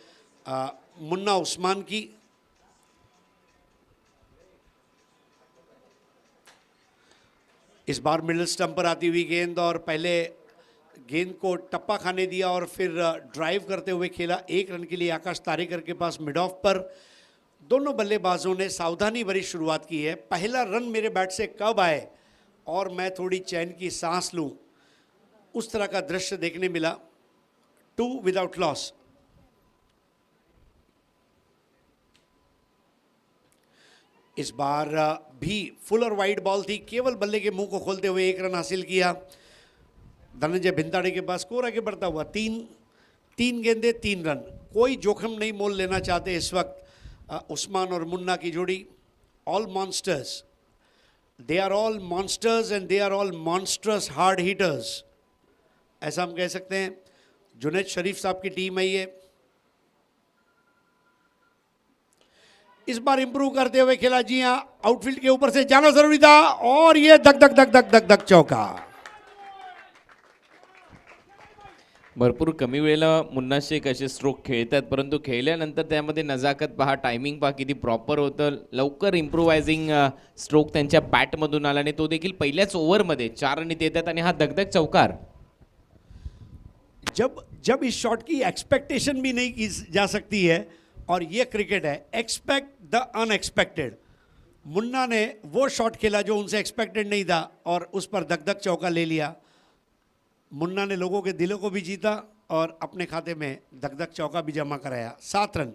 मुन्ना उस्मान की. इस बार मिडिल स्टंप पर आती हुई गेंद और पहले गेंद को टप्पा खाने दिया और फिर ड्राइव करते हुए खेला. 1 रन के लिए आकाश तारेकर के पास मिड ऑफ पर. दोनों बल्लेबाजों ने सावधानी भरी शुरुआत की है. पहला रन मेरे बैट से कब आए और मैं थोड़ी चैन की सांस लूं, उस तरह का दृश्य देखने मिला. 2 विदाउट लॉस. इस बार भी फुल और वाइड बॉल थी. केवल बल्ले के मुंह को खोलते हुए 1 रन हासिल किया. धनंजय भिंताड़े के पास स्कोर आगे बढ़ता हुआ 3 गेंदे 3 रन. कोई जोखिम नहीं मोल लेना चाहते इस वक्त उस्मान और मुन्ना की जोड़ी. All monsters, they are all monsters and they are all monsters hard hitters, ऐसा हम कह सकते हैं. जुनैद शरीफ साहब की टीम है ये. इस बार इंप्रूव करते हुए खेला. जी हां, आउटफील्ड के ऊपर से जाना जरूरी था और ये धक धक धक धक धक धक चौका. भरपूर कमी वेळेला मुन्ना शेख असे स्ट्रोक खेळतात, परंतु खेळल्यानंतर त्यामध्ये नजाकत पहा, टायमिंग पहा किती प्रॉपर होतं. लवकर इम्प्रोवायझिंग स्ट्रोक त्यांच्या बॅटमधून आला आणि तो देखील पहिल्याच ओव्हरमध्ये 4 रन येतात आणि हा दगदग चौकार. जब इस शॉट की एक्सपेक्टेशन भी नहीं की जा सकती है और ये क्रिकेट है. Expect the unexpected. मुन्ना ने वो शॉट खेला जो उनसे एक्सपेक्टेड नहीं था और उस पर दग दग चौका ले लिया। मुन्ना ने लोगों के दिलों को भी जीता और अपने खाते में दग दग चौका भी जमा कराया। 7 रन।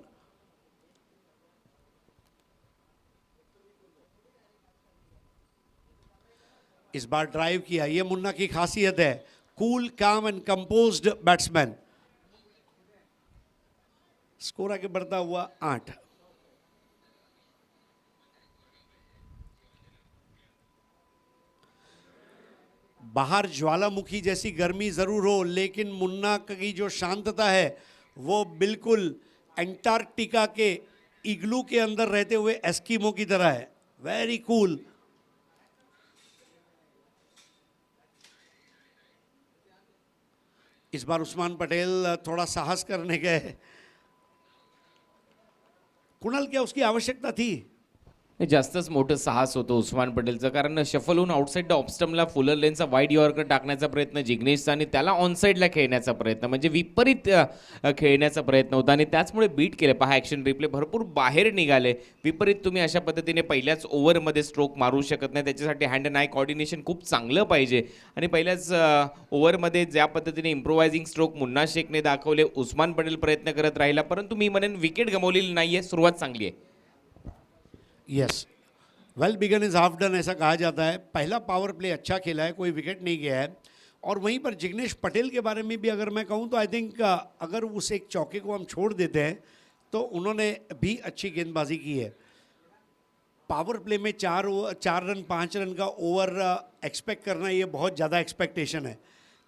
इस बार ड्राइव किया, ये मुन्ना की खासियत है, कूल काम एंड कंपोज्ड बैट्समैन। स्कोर आगे बढ़ता हुआ 8। बाहर ज्वालामुखी जैसी गर्मी जरूर हो, लेकिन मुन्ना की जो शांतता है वो बिल्कुल एंटार्कटिका के इग्लू के अंदर रहते हुए एस्किमो की तरह है। Very cool. इस बार उस्मान पटेल थोड़ा साहस करने गए। कुणाल, क्या उसकी आवश्यकता थी? जास्तच मोठं साहस होतं उस्मान पटेलचं, कारण शफल होऊन आउटसाईड द ऑफस्टमला फुलर लेनचा वाईड यॉर्कर टाकण्याचा प्रयत्न जिग्नेशचा आणि त्याला ऑनसाईडला खेळण्याचा प्रयत्न, म्हणजे विपरीत खेळण्याचा प्रयत्न होता आणि त्याचमुळे बीट केले. पहा ॲक्शन रिप्ले, भरपूर बाहेर निघाले. विपरीत तुम्ही अशा पद्धतीने पहिल्याच ओव्हरमध्ये स्ट्रोक मारू शकत नाही. त्याच्यासाठी हँड अँड आय कॉर्डिनेशन खूप चांगलं पाहिजे आणि पहिल्याच ओव्हरमध्ये ज्या पद्धतीने इम्प्रोवायझिंग स्ट्रोक मुन्ना शेखने दाखवले, उस्मान पटेल प्रयत्न करत राहिला, परंतु मी म्हणेन विकेट गमावलेली नाही आहे. सुरुवात चांगली आहे. Yes, well begun is half done ऐसा कहा जाता है। पहला पावर प्ले अच्छा खेला है, कोई विकेट नहीं गया है। और वहीं पर जिग्नेश पटेल के बारे में भी अगर मैं कहूं तो आई थिंक अगर उस एक चौके को हम छोड़ देते हैं तो उन्होंने भी अच्छी गेंदबाजी की है। पावर प्ले में 4 रन 5 रन का ओवर एक्सपेक्ट करना, ये बहुत ज़्यादा एक्सपेक्टेशन है,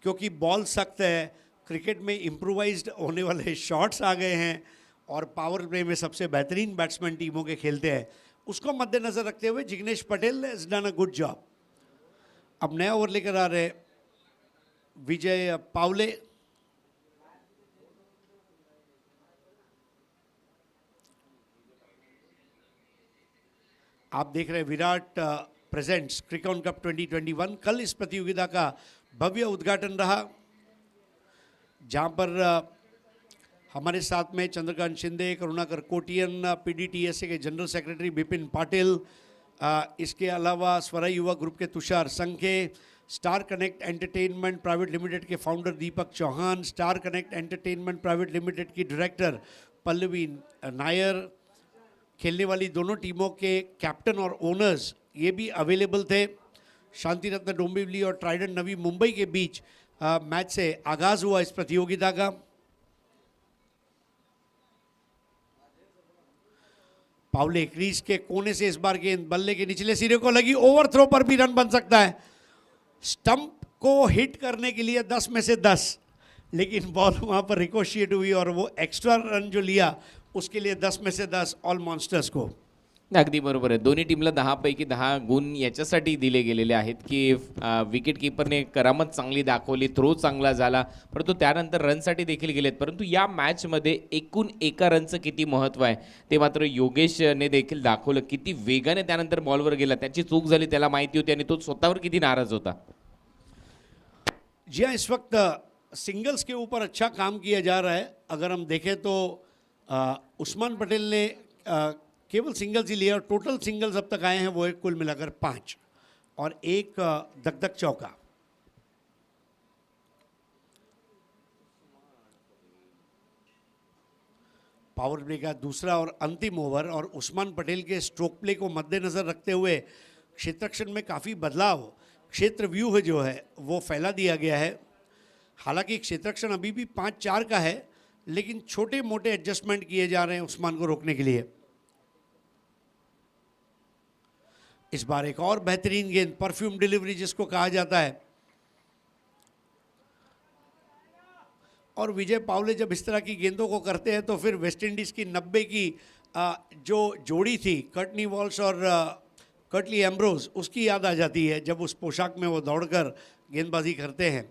क्योंकि बॉल सख्त है, क्रिकेट में इम्प्रोवाइज्ड होने वाले शॉट्स आ गए हैं और पावर प्ले में सबसे बेहतरीन बैट्समैन टीमों के खेलते हैं। उसको मद्देनजर रखते हुए Jignesh Patel has done a good job. अब नया ओवर लेकर आ रहे विजय पावले। आप देख रहे हैं विराट प्रेजेंट्स क्रिकॉन कप 2021। कल इस प्रतियोगिता का भव्य उद्घाटन रहा, जहां पर हमारे साथ में चंद्रकांत शिंदे, करुणाकर कोटियन, पीडीटीएसए के जनरल सेक्रेटरी बिपिन पाटिल, इसके अलावा स्वराज युवा ग्रुप के Tushar Sankhe, Star Connect Entertainment Private Limited के founder Deepak Chauhan, Star Connect Entertainment Private Limited की डायरेक्टर पल्लवी नायर, खेलने वाली दोनों टीमों के कैप्टन और ओनर्स ये भी अवेलेबल थे। शांति रत्न डोंबिवली और ट्राइडेंट नवी मुंबई के बीच मैच से आगाज़ हुआ इस प्रतियोगिता का। पावले क्रीज के कोने से इस बार गेंद बल्ले के निचले सिरे को लगी, ओवर थ्रो पर भी रन बन सकता है। स्टंप को हिट करने के लिए 10 में से 10, लेकिन बॉल वहां पर रिकोशिएट हुई और वो एक्स्ट्रा रन जो लिया उसके लिए 10 में से 10 ऑल मॉन्स्टर्स को। अगदी बरोबर आहे. दोन्ही टीमला 10 पैकी 10 गुण याच्यासाठी दिले गेलेले आहेत की विकेट कीपरने करामत चांगली दाखवली, थ्रो चांगला झाला, परंतु त्यानंतर रनसाठी देखील गेलेत. परंतु या मॅचमध्ये एकूण एका रनचं किती महत्त्व आहे ते मात्र योगेशने देखील दाखवलं. किती वेगाने त्यानंतर बॉलवर गेला, त्याची चूक झाली त्याला माहिती होती आणि तो स्वतःवर किती नाराज होता. जी हाँ, इस वक्त सिंगल्स के ऊपर अच्छा काम किया जा रहा है। अगर हम देखें तो उस्मान पटेल ने केवल सिंगल्स ही लिया और टोटल सिंगल्स अब तक आए हैं वो एक कुल मिलाकर 5 और एक दगदग चौका। पावर प्ले का दूसरा और अंतिम ओवर और उस्मान पटेल के स्ट्रोक प्ले को मद्देनजर रखते हुए क्षेत्ररक्षण में काफ़ी बदलाव, क्षेत्र व्यूह जो है वो फैला दिया गया है। हालांकि क्षेत्ररक्षण अभी भी 5-4 का है, लेकिन छोटे मोटे एडजस्टमेंट किए जा रहे हैं उस्मान को रोकने के लिए। इस बार एक और बेहतरीन गेंद, परफ्यूम डिलीवरी जिसको कहा जाता है। और विजय पावले जब इस तरह की गेंदों को करते हैं तो फिर वेस्टइंडीज़ की 90 की जो जोड़ी थी कर्टनी वॉल्श और कर्टली एम्ब्रोज, उसकी याद आ जाती है जब उस पोशाक में वो दौड़कर गेंदबाजी करते हैं।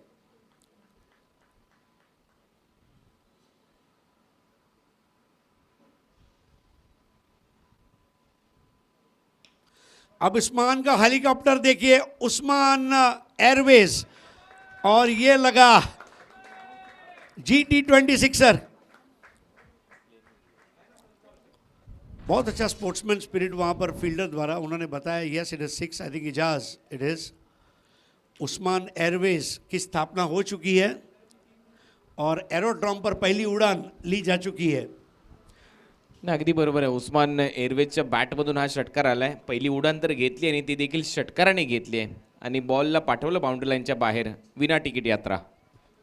अब उस्मान का हेलीकॉप्टर देखिए, उस्मान एयरवेज, और ये लगा GT26। बहुत अच्छा स्पोर्ट्समैन स्पिरिट वहाँ पर फील्डर द्वारा उन्होंने बताया, yes it is 6, I think Ijaz it is. Usman airways की स्थापना हो चुकी है और एरोड्रॉम पर पहली उड़ान ली जा चुकी है। ना अगदी बरोबर आहे. उस्मान एअरवेजच्या बॅटमधून हा षटकार आलाय. पहिली उडान तर घेतली आणि ती देखील षटकाराने घेतली आहे आणि बॉलला पाठवलं बाउंड्री लाईनच्या बाहेर. विना तिकीट यात्रा.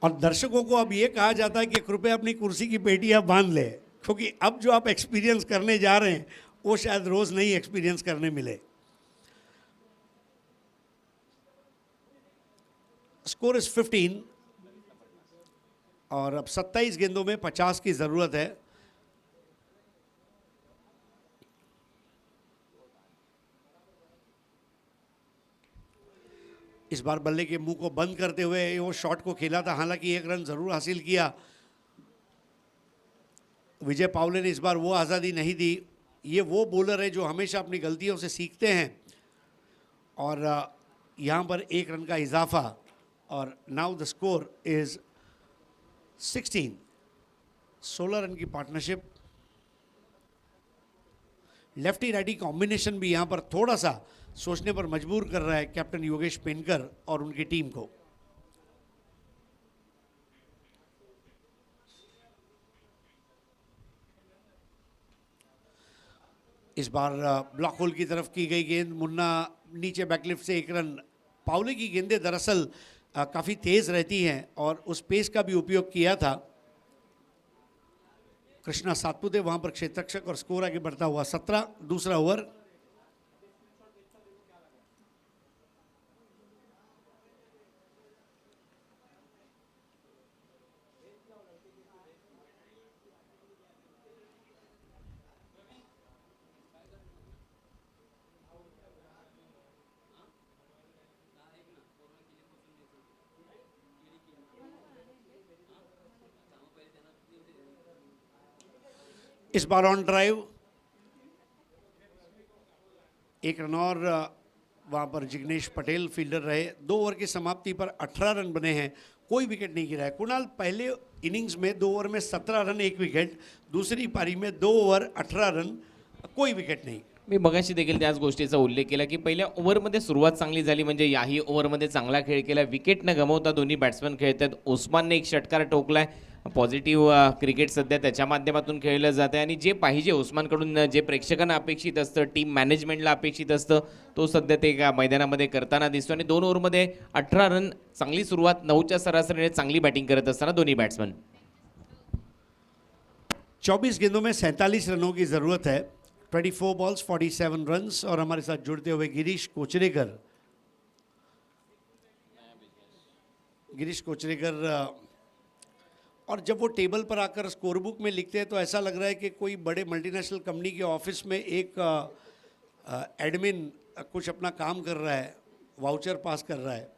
और दर्शकों को अब ये कहा जाता है कि कृपया अपनी कुर्सी की पेटियां बांध ले, क्योंकि अब जो आप एक्सपीरियंस करने जा रहे हैं वो शायद रोज नहीं एक्सपीरियंस करने मिले। स्कोर इज 15 और अब 27 गेंदों में 50 की जरूरत है। इस बार बल्ले के मुंह को बंद करते हुए वो शॉट को खेला था, हालांकि एक रन जरूर हासिल किया। विजय पावले ने इस बार वो आज़ादी नहीं दी। ये वो बॉलर है जो हमेशा अपनी गलतियों से सीखते हैं और यहाँ पर एक रन का इजाफा और now the score is 16। 16 run की पार्टनरशिप। लेफ्टी राइटी कॉम्बिनेशन भी यहाँ पर थोड़ा सा सोचने पर मजबूर कर रहा है कैप्टन योगेश पेनकर और उनकी टीम को। इस बार ब्लॉक होल की तरफ की गई गेंद, मुन्ना नीचे बैकलिफ्ट से एक रन। पावले की गेंदें दरअसल काफ़ी तेज़ रहती हैं और उस पेस का भी उपयोग किया था। कृष्णा सातपुते वहाँ पर क्षेत्ररक्षक और स्कोर आगे बढ़ता हुआ 17। दूसरा ओवर। इस बार ऑन ड्राइव एक रन और वहाँ पर जिग्नेश पटेल फील्डर रहे। 2 ओवर की समाप्ति पर 18 रन बने हैं, कोई विकेट नहीं गिरा है। कुणाल, पहले इनिंग्स में 2 ओवर में 17 रन 1 विकेट, दूसरी पारी में 2 ओवर 18 रन कोई विकेट नहीं। मी मगाशी देखील त्याच गोष्टीचा उल्लेख केला की पहिल्या ओव्हरमध्ये सुरुवात चांगली झाली, म्हणजे याही ओव्हरमध्ये चांगला खेळ केला. विकेट न गमावता दोन्ही बॅट्समन खेळतात. उस्मानने एक षटकार ठोकलाय. पॉझिटिव्ह क्रिकेट सध्या त्याच्या माध्यमातून खेळलं जात आहे आणि जे पाहिजे उस्मानकडून, जे प्रेक्षकांना अपेक्षित असतं, टीम मॅनेजमेंटला अपेक्षित असतं, तो सध्या ते मैदानामध्ये करताना दिसतो. आणि 2 ओव्हरमध्ये 18 रन, चांगली सुरुवात. 9च्या सरासरीने चांगली बॅटिंग करत असताना दोन्ही बॅट्समन. 24 गेंदों में 47 रनों की ज़रूरत है। 24 बॉल्स 47 रन्स। और हमारे साथ जुड़ते हुए गिरीश कोचरेकर। गिरीश कोचरेकर, और जब वो टेबल पर आकर स्कोर बुक में लिखते हैं तो ऐसा लग रहा है कि कोई बड़े मल्टीनेशनल कंपनी के ऑफिस में एक एडमिन कुछ अपना काम कर रहा है, वाउचर पास कर रहा है।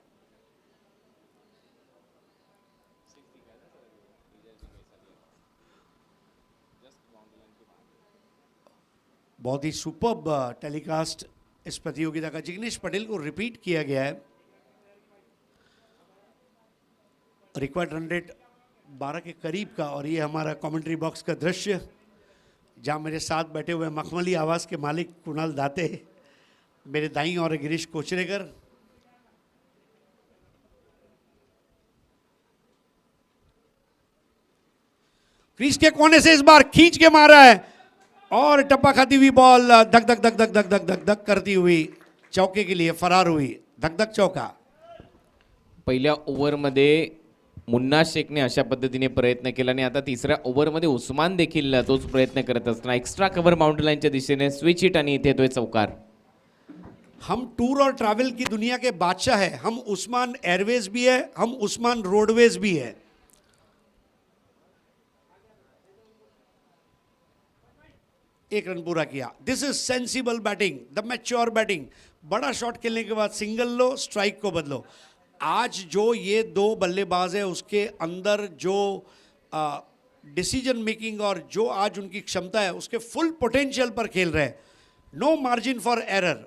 बहुत ही सुपर्ब टेलीकास्ट इस प्रतियोगिता का। जिग्नेश पटेल को रिपीट किया गया है। रिक्वायर्ड रन रेट 12 के करीब का। और ये हमारा कमेंट्री बॉक्स का दृश्य, जहाँ मेरे साथ बैठे हुए मखमली आवाज़ के मालिक कुणाल दाते, मेरे दाईं और गिरीश कोचरेकर। क्रीज के कोने से इस बार खींच के मारा है और टप्पा खाती हुई बॉल धक धक धक धक धक धक धक धक करती हुई चौके के लिए फरार हुई। धक धक चौका। पहिल्या ओव्हरमध्ये मुन्ना शेखने अशा पद्धतीने प्रयत्न केला आणि आता तिसऱ्या ओव्हरमध्ये उस्मान देखील तोच प्रयत्न करत असताना एक्स्ट्रा कव्हर बाउंड्री लाईनच्या दिशेने स्विच हिट आणि इथे येतोय चौकार. हम टूर और ट्रैवल की दुनिया के बादशाह है। हम उस्मान एयरवेज भी है, हम उस्मान रोडवेज भी है। एक रन पूरा किया। This is sensible batting, the mature batting. बड़ा शॉट खेलने के बाद सिंगल लो, स्ट्राइक को बदलो। आज जो ये 2 बल्लेबाज है उसके अंदर जो डिसीजन मेकिंग और जो आज उनकी क्षमता है उसके फुल पोटेंशियल पर खेल रहे हैं। No margin for error.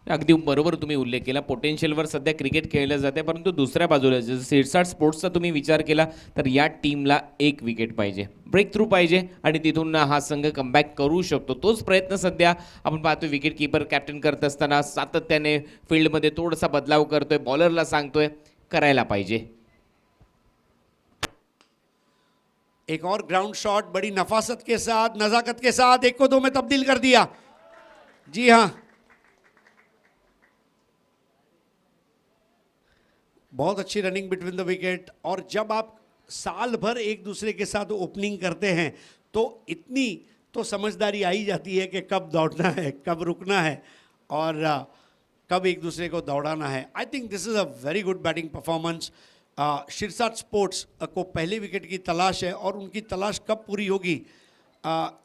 अगदी बरोबर तुम्ही उल्लेख केला. पोटेन्शियलवर सध्या क्रिकेट खेळलं जाते, परंतु दुसऱ्या बाजूला जसं शिरसाट स्पोर्ट्सचा तुम्ही विचार केला तर या टीमला 1 विकेट पाहिजे, ब्रेक थ्रू पाहिजे आणि तिथून हा संघ कमबॅक करू शकतो. तोच प्रयत्न सध्या आपण पाहतोय विकेट कीपर कॅप्टन करत असताना सातत्याने फील्डमध्ये थोडासा बदलाव करतोय, बॉलरला सांगतोय करायला पाहिजे. एक और ग्राउंड शॉट बड़ी नफासत के साथ, नजाकत के साथ 1 को 2 में तब्दील कर दिया. जी हाँ, बहुत अच्छी रनिंग बिटवीन द विकेट. और जब आप साल भर एक दूसरे के साथ ओपनिंग करते हैं तो इतनी तो समझदारी आ ही जाती है कि कब दौड़ना है, कब रुकना है और कब एक दूसरे को दौड़ाना है. I think this is a very good batting performance. Shirsat sports को पहले विकेट की तलाश है और उनकी तलाश कब पूरी होगी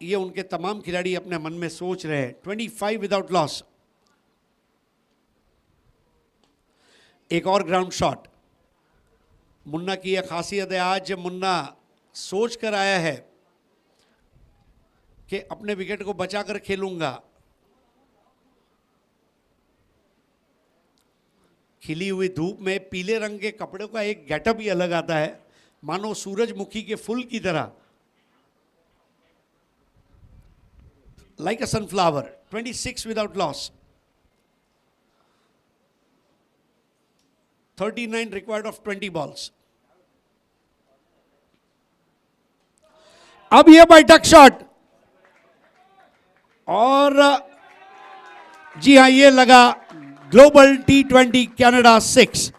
ये उनके तमाम खिलाड़ी अपने मन में सोच रहे हैं. 25 विदाउट लॉस. एक और ग्राउंड शॉट. मुन्ना की यह खासियत है, आज मुन्ना सोच कर आया है कि अपने विकेट को बचाकर खेलूंगा. खिली हुई धूप में पीले रंग के कपड़ों का एक गेटअप ही अलग आता है, मानो सूरजमुखी के फूल की तरह. Like a sunflower. 26 without loss. 39 required of 20 balls. अब यह बैठक शॉट और जी हां, ये लगा. Global T20 Canada 6.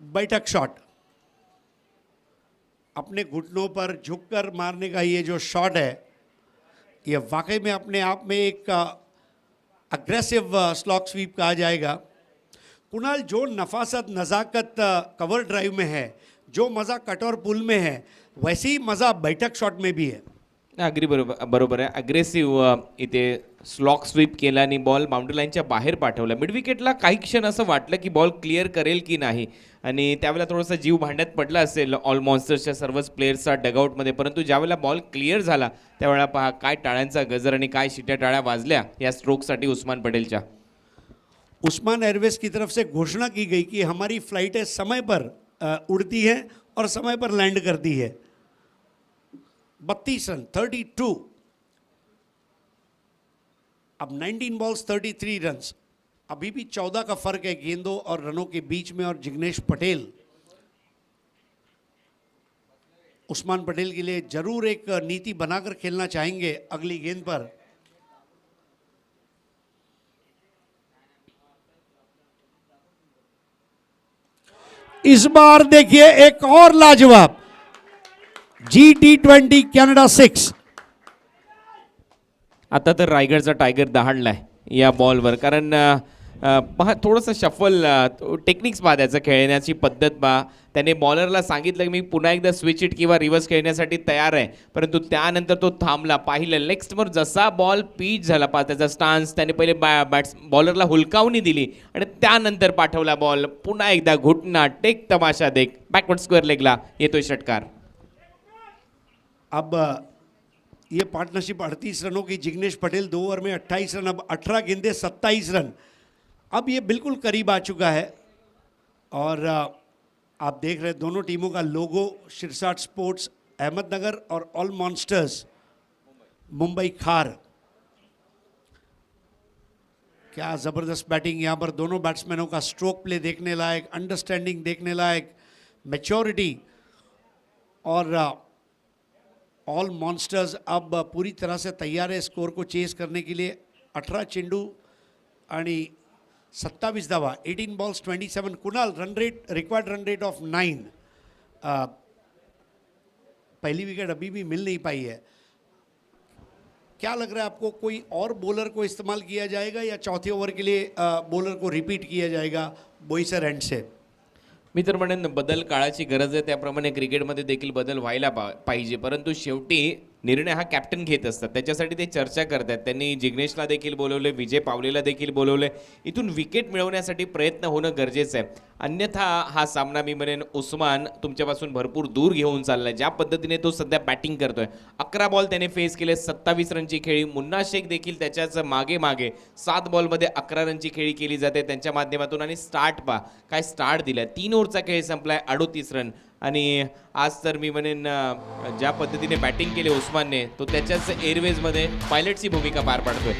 बैठक शॉट. अपने घुटनों पर झुककर मारने का ये जो शॉट है, ये वाकई में अपने आप में एक अग्रेसिव स्लॉग स्वीप कहा जाएगा. कुणाल, जो नफासत नज़ाकत कवर ड्राइव में है, जो मज़ा कट और पुल में है, वैसे ही मज़ा बैठक शॉट में भी है. अगदी बरोबर आहे. अग्रेसिव्ह इथे स्लॉक स्वीप केला आणि बॉल बाउंड्री लाईनच्या बाहेर पाठवला. मिड विकेटला काही क्षण असं वाटलं की बॉल क्लिअर करेल की नाही आणि त्यावेळेला थोडासा जीव भांड्यात पडला असेल ऑल मॉन्स्टर्सच्या सर्वच प्लेयर्सचा डगआउटमध्ये, परंतु ज्यावेळेला बॉल क्लिअर झाला त्यावेळेला पहा काय टाळ्यांचा गजर आणि काय शिट्या टाळ्या वाजल्या या स्ट्रोकसाठी उस्मान पटेलच्या. उस्मान एयरवेज की तरफ से घोषणा की गई कि हमारी फ्लाइटें समय पर उड़ती हैं और समय पर लैंड करती है. 32 रन, 32. अब 19 बॉल्स 33 रन्स. अभी भी 14 का फर्क है गेंदों और रनों के बीच में. और जिग्नेश पटेल उस्मान पटेल के लिए जरूर एक नीति बनाकर खेलना चाहेंगे अगली गेंद पर. इस बार देखिए एक और लाजवाब. G20 Canada 6. आता तर रायगडचा टायगर दहाडलाय या बॉलवर, कारण पहा थोडंसं शफल टेक्निक्स पहा, त्याचं खेळण्याची पद्धत पहा. त्याने बॉलरला सांगितलं की मी पुन्हा एकदा स्विच इट किंवा रिव्हर्स खेळण्यासाठी तयार आहे, परंतु त्यानंतर तो थांबला. पाहिलं नेक्स्टवर जसा बॉल पीच झाला पहा त्याचा स्टान्स, त्याने पहिले बॉलरला हुलकावणी दिली आणि त्यानंतर पाठवला बॉल. पुन्हा एकदा घुटना टेक तमाशा देख, बॅकवर्ड स्क्वेअर लेगला येतोय षटकार. अब ये पार्टनरशिप 38 रनों की. जिग्नेश पटेल 2 ओवर में 28 रन. अब 18 गेंदे 27 रन. अब ये बिल्कुल करीब आ चुका है और आप देख रहे हैं दोनों टीमों का लोगो. शिरसाट स्पोर्ट्स अहमदनगर और ऑल मॉन्स्टर्स मुंबई खार. क्या ज़बरदस्त बैटिंग यहाँ पर. दोनों बैट्समैनों का स्ट्रोक प्ले देखने लायक, अंडरस्टैंडिंग देखने लायक, मैच्योरिटी. और ऑल मॉन्स्टर्स अब पूरी तरह से तैयार है स्कोर को चेस करने के लिए. 18 चेंडू आणि 27 धावा. 18 balls 27. Kunal, run rate, required run rate of 9. पहली विकेट अभी भी मिल नहीं पाई है. क्या लग रहा है आपको, कोई और बॉलर को इस्तेमाल किया जाएगा या चौथे ओवर के लिए बॉलर को रिपीट किया जाएगा बोईसर एंड से? मी तर म्हणेन बदल काळाची गरज आहे, त्याप्रमाणे क्रिकेटमध्ये देखील बदल व्हायला पाहिजे, परंतु शेवटी निर्णय हा कॅप्टन घेत असतात. त्याच्यासाठी ते चर्चा करतात. त्यांनी जिग्नेशला देखील बोलवले, विजय पावलेला देखील बोलवले. इथून विकेट मिळवण्यासाठी प्रयत्न होणं गरजेचं आहे. अन्यथा हा सामना मी म्हणेन उस्मान तुमच्यापासून भरपूर दूर घेऊन चाललाय. ज्या पद्धतीने तो सध्या बॅटिंग करतोय, 11 बॉल त्याने फेस केले, 27 रनची खेळी. मुन्ना शेख देखील त्याच्याच मागे मागे 7 बॉलमध्ये 11 रनची खेळी केली जाते त्यांच्या माध्यमातून. आणि स्टार्ट पा काय स्टार्ट दिलाय, 3 ओव्हरचा खेळ संपलाय, 38 रन. आणि आज तर मी म्हणेन ज्या पद्धतीने बॅटिंग केली उस्मानने, तो त्याच्याच एअरवेजमध्ये पायलटची भूमिका पार पाडतोय.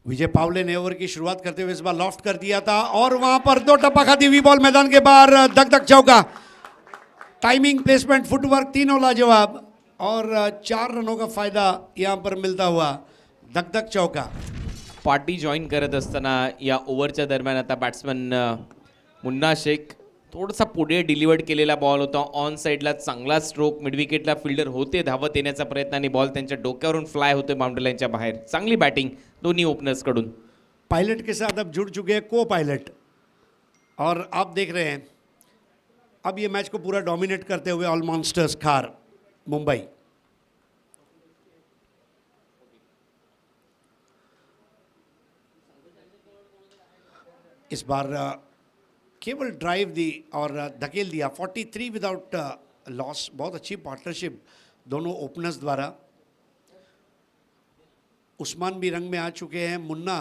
विजय पावले ने ओवर की शुरुआत करते हुए इस बार लॉफ्ट कर दिया था और वहां पर 2 टप्पा खाती हुई बॉल मैदान के बाहर, धक धक चौका. टाइमिंग, प्लेसमेंट, फुटवर्क तीनों लाजवाब और 4 रनों का फायदा यहां पर मिलता हुआ. धक धक चौका. पार्टी जॉईन करत असताना या ओव्हरच्या दरम्यान आता बॅट्समन मुन्ना शेख थोडासा पुढे डिलिव्हर्ड केलेला बॉल होता. ऑन साईडला चांगला स्ट्रोक, मिड विकेटला फिल्डर होते धावत येण्याचा प्रयत्न आणि बॉल त्यांच्या डोक्यावरून फ्लाय होते बाउंड्री लाईनच्या बाहेर. चांगली बॅटिंग दोन्ही ओपनर्स कडून. पायलट के साथ अब जुड़ चुके हैं को पायलट और आप देख रहे हैं अब ये मैच को पूरा डोमिनेट करते हुए ऑल मॉन्स्टर्स खार मुंबई. इस बार केवल ड्राइव दी और धकेल दिया. 43 विदाउट लॉस. बहुत अच्छी पार्टनरशिप दोनों ओपनर्स द्वारा. उस्मान भी रंग में आ चुके हैं. मुन्ना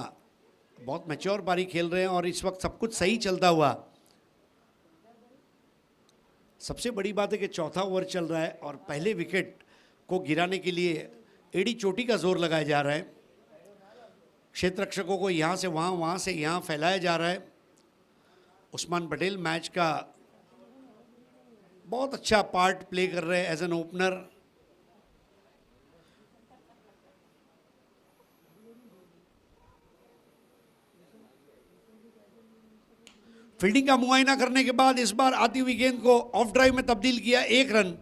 बहुत मैच्योर पारी खेल रहे हैं और इस वक्त सब कुछ सही चलता हुआ. सबसे बड़ी बात है कि चौथा ओवर चल रहा है और पहले विकेट को गिराने के लिए एड़ी चोटी का जोर लगाया जा रहा है. क्षेत्ररक्षकों को यहाँ से वहाँ, वहाँ से यहाँ फैलाया जा रहा है. उस्मान पटेल मैच का बहुत अच्छा पार्ट प्ले कर रहे हैं एज एन ओपनर. फील्डिंग का मुआयना करने के बाद इस बार आती हुई गेंद को ऑफ ड्राइव में तब्दील किया. 1 रन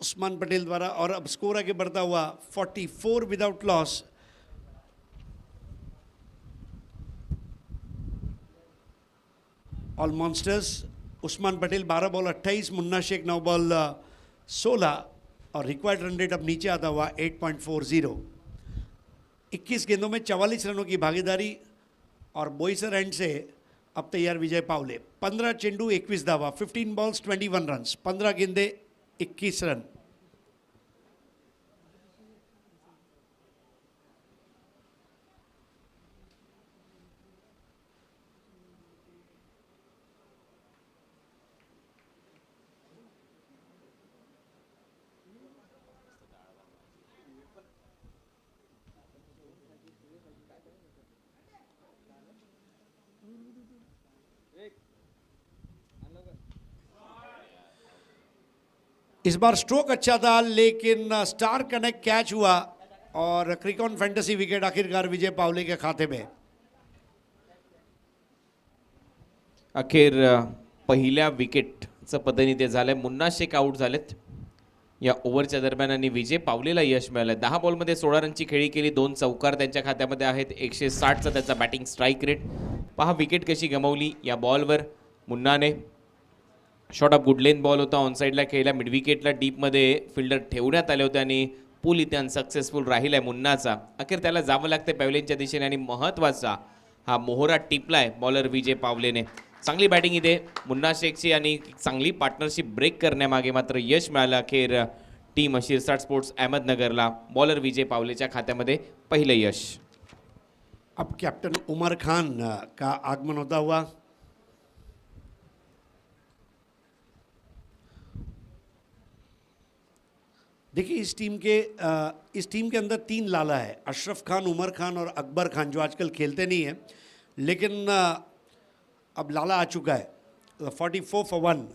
उस्मान पटेल द्वारा और अब स्कोर आगे बढ़ता हुआ 44 without loss. All monsters Usman Patel 12 ball 28, Munna Shaikh 9 ball 16 और रिक्वायर्ड रन रेट अब नीचे आता हुआ 8.40. 21 गेंदों में 44 रनों की भागीदारी और बॉयसर एंड से अब तैयार विजय पावले. 15 चेंडू 21 धावा, 15 बॉल्स 21 रन, 15 गेंदे 21 रन. इस बार स्ट्रोक अच्छा था लेकिन स्टार कनेक्ट कैच हुआ और क्रिकॉन फैंटेसी विकेट आखिरकार विजय पावले के खाते में. अखेर पहिल्या विकेटचं पतन झालंय. मुन्ना शेख आऊट झालेत या ओव्हरच्या दरम्यान आणि विजय पावलेला यश मिळालंय. 10 बॉलमध्ये 16 रनची खेळी केली, 2 चौकार त्यांच्या खात्यामध्ये आहेत. 160चा त्याचा बॅटिंग स्ट्राईक रेट. पहा विकेट कशी गमावली या बॉलवर मुन्नाने. शॉट ऑफ गुडलेन बॉल होता, ऑन साईडला खेळला, मिड विकेटला डीपमध्ये फिल्डर ठेवण्यात आले होते आणि पूल इथे अनसक्सेसफुल राहिलाय मुन्नाचा. अखेर त्याला जावं लागतं पॅव्हलियनच्या दिशेने आणि महत्त्वाचा हा मोहरा टिपलाय बॉलर विजय पावलेने. चांगली बॅटिंग इथे मुन्ना शेखची आणि चांगली पार्टनरशिप ब्रेक करण्यामागे मात्र यश मिळालं. अखेर टीम शिरसाट स्पोर्ट्स अहमदनगरला बॉलर विजय पावलेच्या खात्यामध्ये पहिलं यश. अब कैप्टन उमर खान का आगमन होता हुआ. देखिए इस टीम के अंदर 3 लाला है, अशरफ खान, उमर खान और अकबर खान, जो आजकल खेलते नहीं हैं, लेकिन अब लाला आ चुका है. 44 for 1.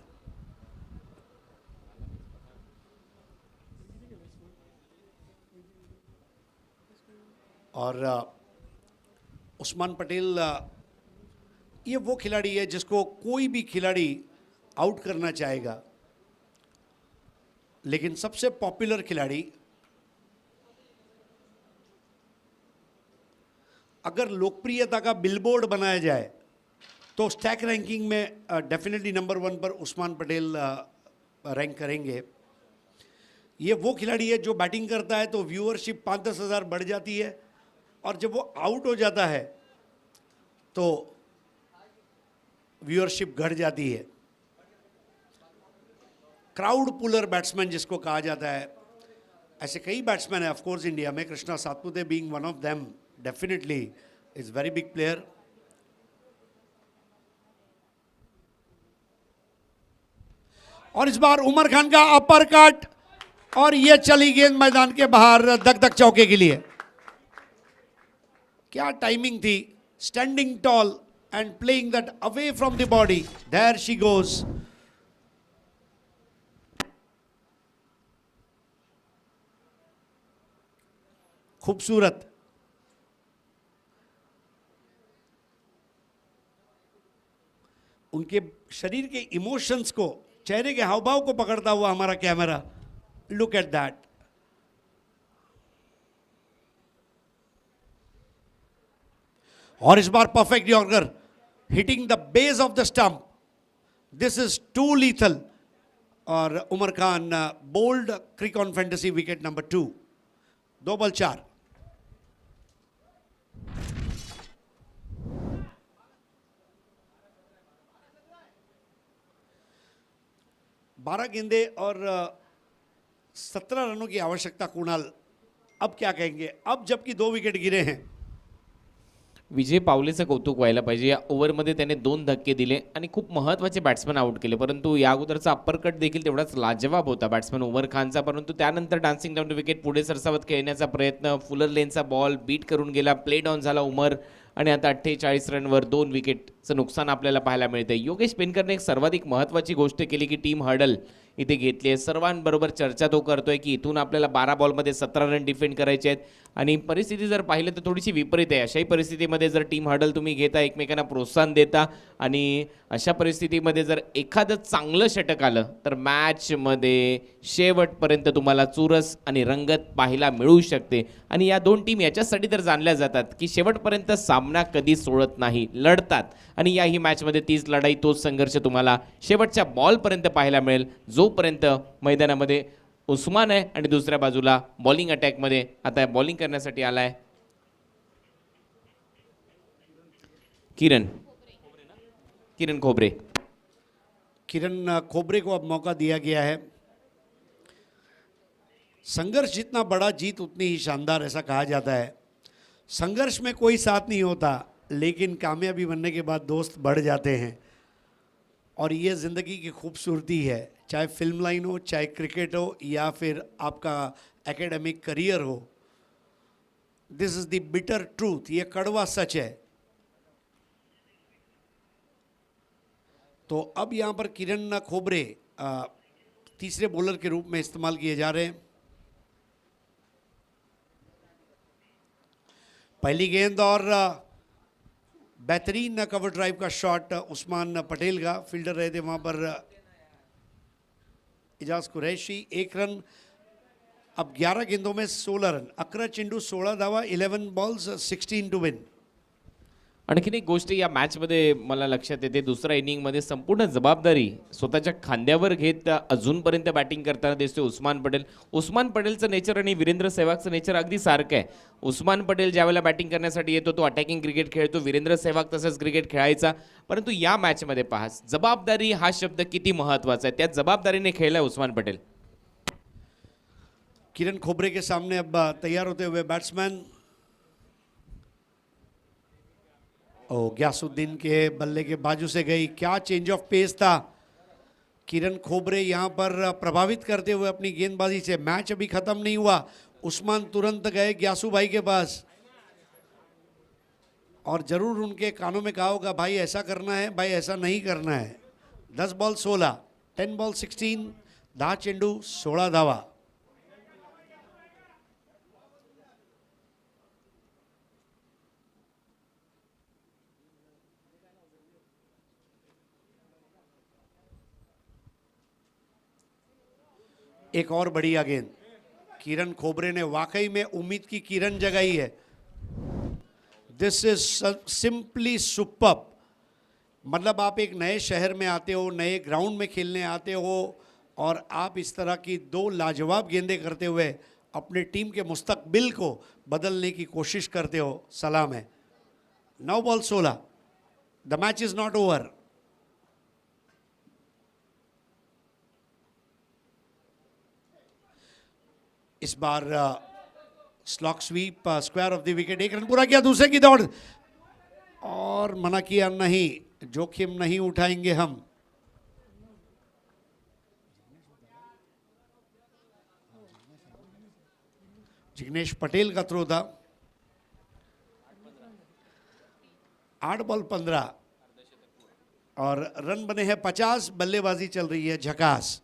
और उस्मान पटेल ये वो खिलाड़ी है जिसको कोई भी खिलाड़ी आउट करना चाहेगा, लेकिन सबसे पॉपुलर खिलाड़ी, अगर लोकप्रियता का बिलबोर्ड बनाया जाए तो स्टैक रैंकिंग में डेफिनेटली नंबर 1 पर उस्मान पटेल रैंक करेंगे. ये वो खिलाड़ी है जो बैटिंग करता है तो व्यूअरशिप 5-10 हज़ार बढ़ जाती है, और जब वो आउट हो जाता है तो व्यूअरशिप घट जाती है. क्राउड पुलर बैट्समैन जिसको कहा जाता है, ऐसे कई बैट्समैन हैं ऑफ कोर्स इंडिया में. Krishna Satpute being one of them, definitely is very big player. और इस बार उमर खान का अपर कट, और ये चली गेंद मैदान के बाहर दक दक चौके के लिए. क्या टाइमिंग थी, standing tall and playing that away from the body. There she goes. खूबसूरत. उनके शरीर के इमोशंस को, चेहरे के हावभाव को पकड़ता हुआ हमारा कैमरा. Look at that. और इस बार perfect yorker, hitting the base of the stump. This is too lethal. और Umar Khan bowled Cricon fantasy wicket number 2. 2 ball 4. 12 गेंदे और 17 रनों की आवश्यकता. कुणाल अब क्या कहेंगे, अब जबकि 2 विकेट गिरे हैं. विजय पावलेचं कौतुक व्हायला पाहिजे. या ओव्हरमध्ये त्याने 2 धक्के दिले आणि खूप महत्त्वाचे बॅट्समन आउट केले, परंतु या अगोदरचा अप्पर कट देखील तेवढाच लाजवाब होता बॅट्समन उमर खानचा. परंतु त्यानंतर डान्सिंग डाऊन टू विकेट पुढे सरसावत खेळण्याचा प्रयत्न, फुलर लेनचा बॉल बीट करून गेला, प्ले डाऊन झाला उमर, आणि आता 48 रनवर 2 विकेटचं नुकसान आपल्याला पाहायला मिळते. योगेश पेनकरने एक सर्वाधिक महत्त्वाची गोष्ट केली की टीम हर्डल इथे घेतली आहे. सर्वांबरोबर चर्चा तो करतोय की इथून आपल्याला 12 बॉलमध्ये 17 रन डिफेंड करायचे आहेत, आणि परिस्थिती जर पाहिलं तर थोडीशी विपरीत आहे. अशाही परिस्थितीमध्ये जर टीम हर्डल तुम्ही घेता, एकमेकांना प्रोत्साहन देता, आणि अशा परिस्थितीमध्ये जर एखादं चांगलं षटक आलं तर मॅचमध्ये शेवटपर्यंत तुम्हाला चुरस आणि रंगत पाहायला मिळू शकते. आणि या 2 टीम याच्यासाठी तर जाणल्या जातात की शेवटपर्यंत सामना कधी सोडत नाही, लढतात. आणि याही मॅचमध्ये तीच लढाई, तोच संघर्ष तुम्हाला शेवटच्या बॉलपर्यंत पाहायला मिळेल, जोपर्यंत मैदानामध्ये उस्मान आहे आणि दुसऱ्या बाजूला बॉलिंग अटॅकमध्ये आता बॉलिंग करण्यासाठी आलाय किरण खोबरे. किरण खोबरे को अब मौका दिया गया है. संघर्ष जितना बड़ा जीत उतनी ही शानदार, ऐसा कहा जाता है. संघर्ष में कोई साथ नहीं होता, लेकिन कामयाबी बनने के बाद दोस्त बढ़ जाते हैं. और ये ज़िंदगी की खूबसूरती है, चाहे फिल्म लाइन हो, चाहे क्रिकेट हो, या फिर आपका एकेडमिक करियर हो. This is the bitter truth. ये कड़वा सच है. तो अब यहाँ पर किरण खोबरे तीसरे बॉलर के रूप में इस्तेमाल किए जा रहे हैं. पहली गेंद और बेहतरीन कवर ड्राइव का शॉट उस्मान पटेल का. फील्डर रहे थे वहाँ पर इजाज कुरैशी. 1 रन. अब 11 गेंदों में 16 रन. 11 चेंडू 16 धावा, 11 बॉल्स, 16 टू विन. आणखीन एक गोष्ट या मॅचमध्ये मला लक्षात येते, दुसऱ्या इनिंगमध्ये संपूर्ण जबाबदारी स्वतःच्या खांद्यावर घेत अजूनपर्यंत बॅटिंग करताना दिसतोय उस्मान पटेल. उस्मान पटेलचं नेचर आणि वीरेंद्र सेहवागचं नेचर अगदी सारखं आहे. उस्मान पटेल ज्यावेळेला बॅटिंग करण्यासाठी येतो तो अटॅकिंग क्रिकेट खेळतो, वीरेंद्र सेहवाग तसंच क्रिकेट खेळायचा. परंतु या मॅचमध्ये पहा, जबाबदारी हा शब्द किती महत्त्वाचा आहे. त्या जबाबदारीने खेळलाय उस्मान पटेल. किरण खोबरे के सामने अब तैयार होते हुए बैट्समैन। ओ, ग्यासुद्दीन के बल्ले के बाजू से गई, क्या चेंज ऑफ पेस था। किरण खोबरे यहां पर प्रभावित करते हुए अपनी गेंदबाजी से। मैच अभी खत्म नहीं हुआ, उस्मान तुरंत गए ग्यासु भाई के पास और जरूर उनके कानों में कहा होगा, भाई ऐसा करना है, भाई ऐसा नहीं करना है। 10 बॉल 16, 10 बॉल 16, 10 चेंडू 16 धावा। एक और बढ़िया गेंद। किरण खोबरे ने वाकई में उम्मीद की किरण जगाई है। This is simply superb. मतलब आप एक नए शहर में आते हो, नए ग्राउंड में खेलने आते हो और आप इस तरह की 2 लाजवाब गेंदें करते हुए अपने टीम के मुस्तकबिल को बदलने की कोशिश करते हो। सलाम है। 9 ball 16, the match is not over. इस बार slog sweep, square of the wicket. 1 run पूरा किया, दूसरे की दौड़ और मना किया, नहीं, जोखिम नहीं उठाएंगे हम। जिग्नेश पटेल का थ्रो था। 8 बॉल 15 और रन बने हैं 50। बल्लेबाजी चल रही है झकास।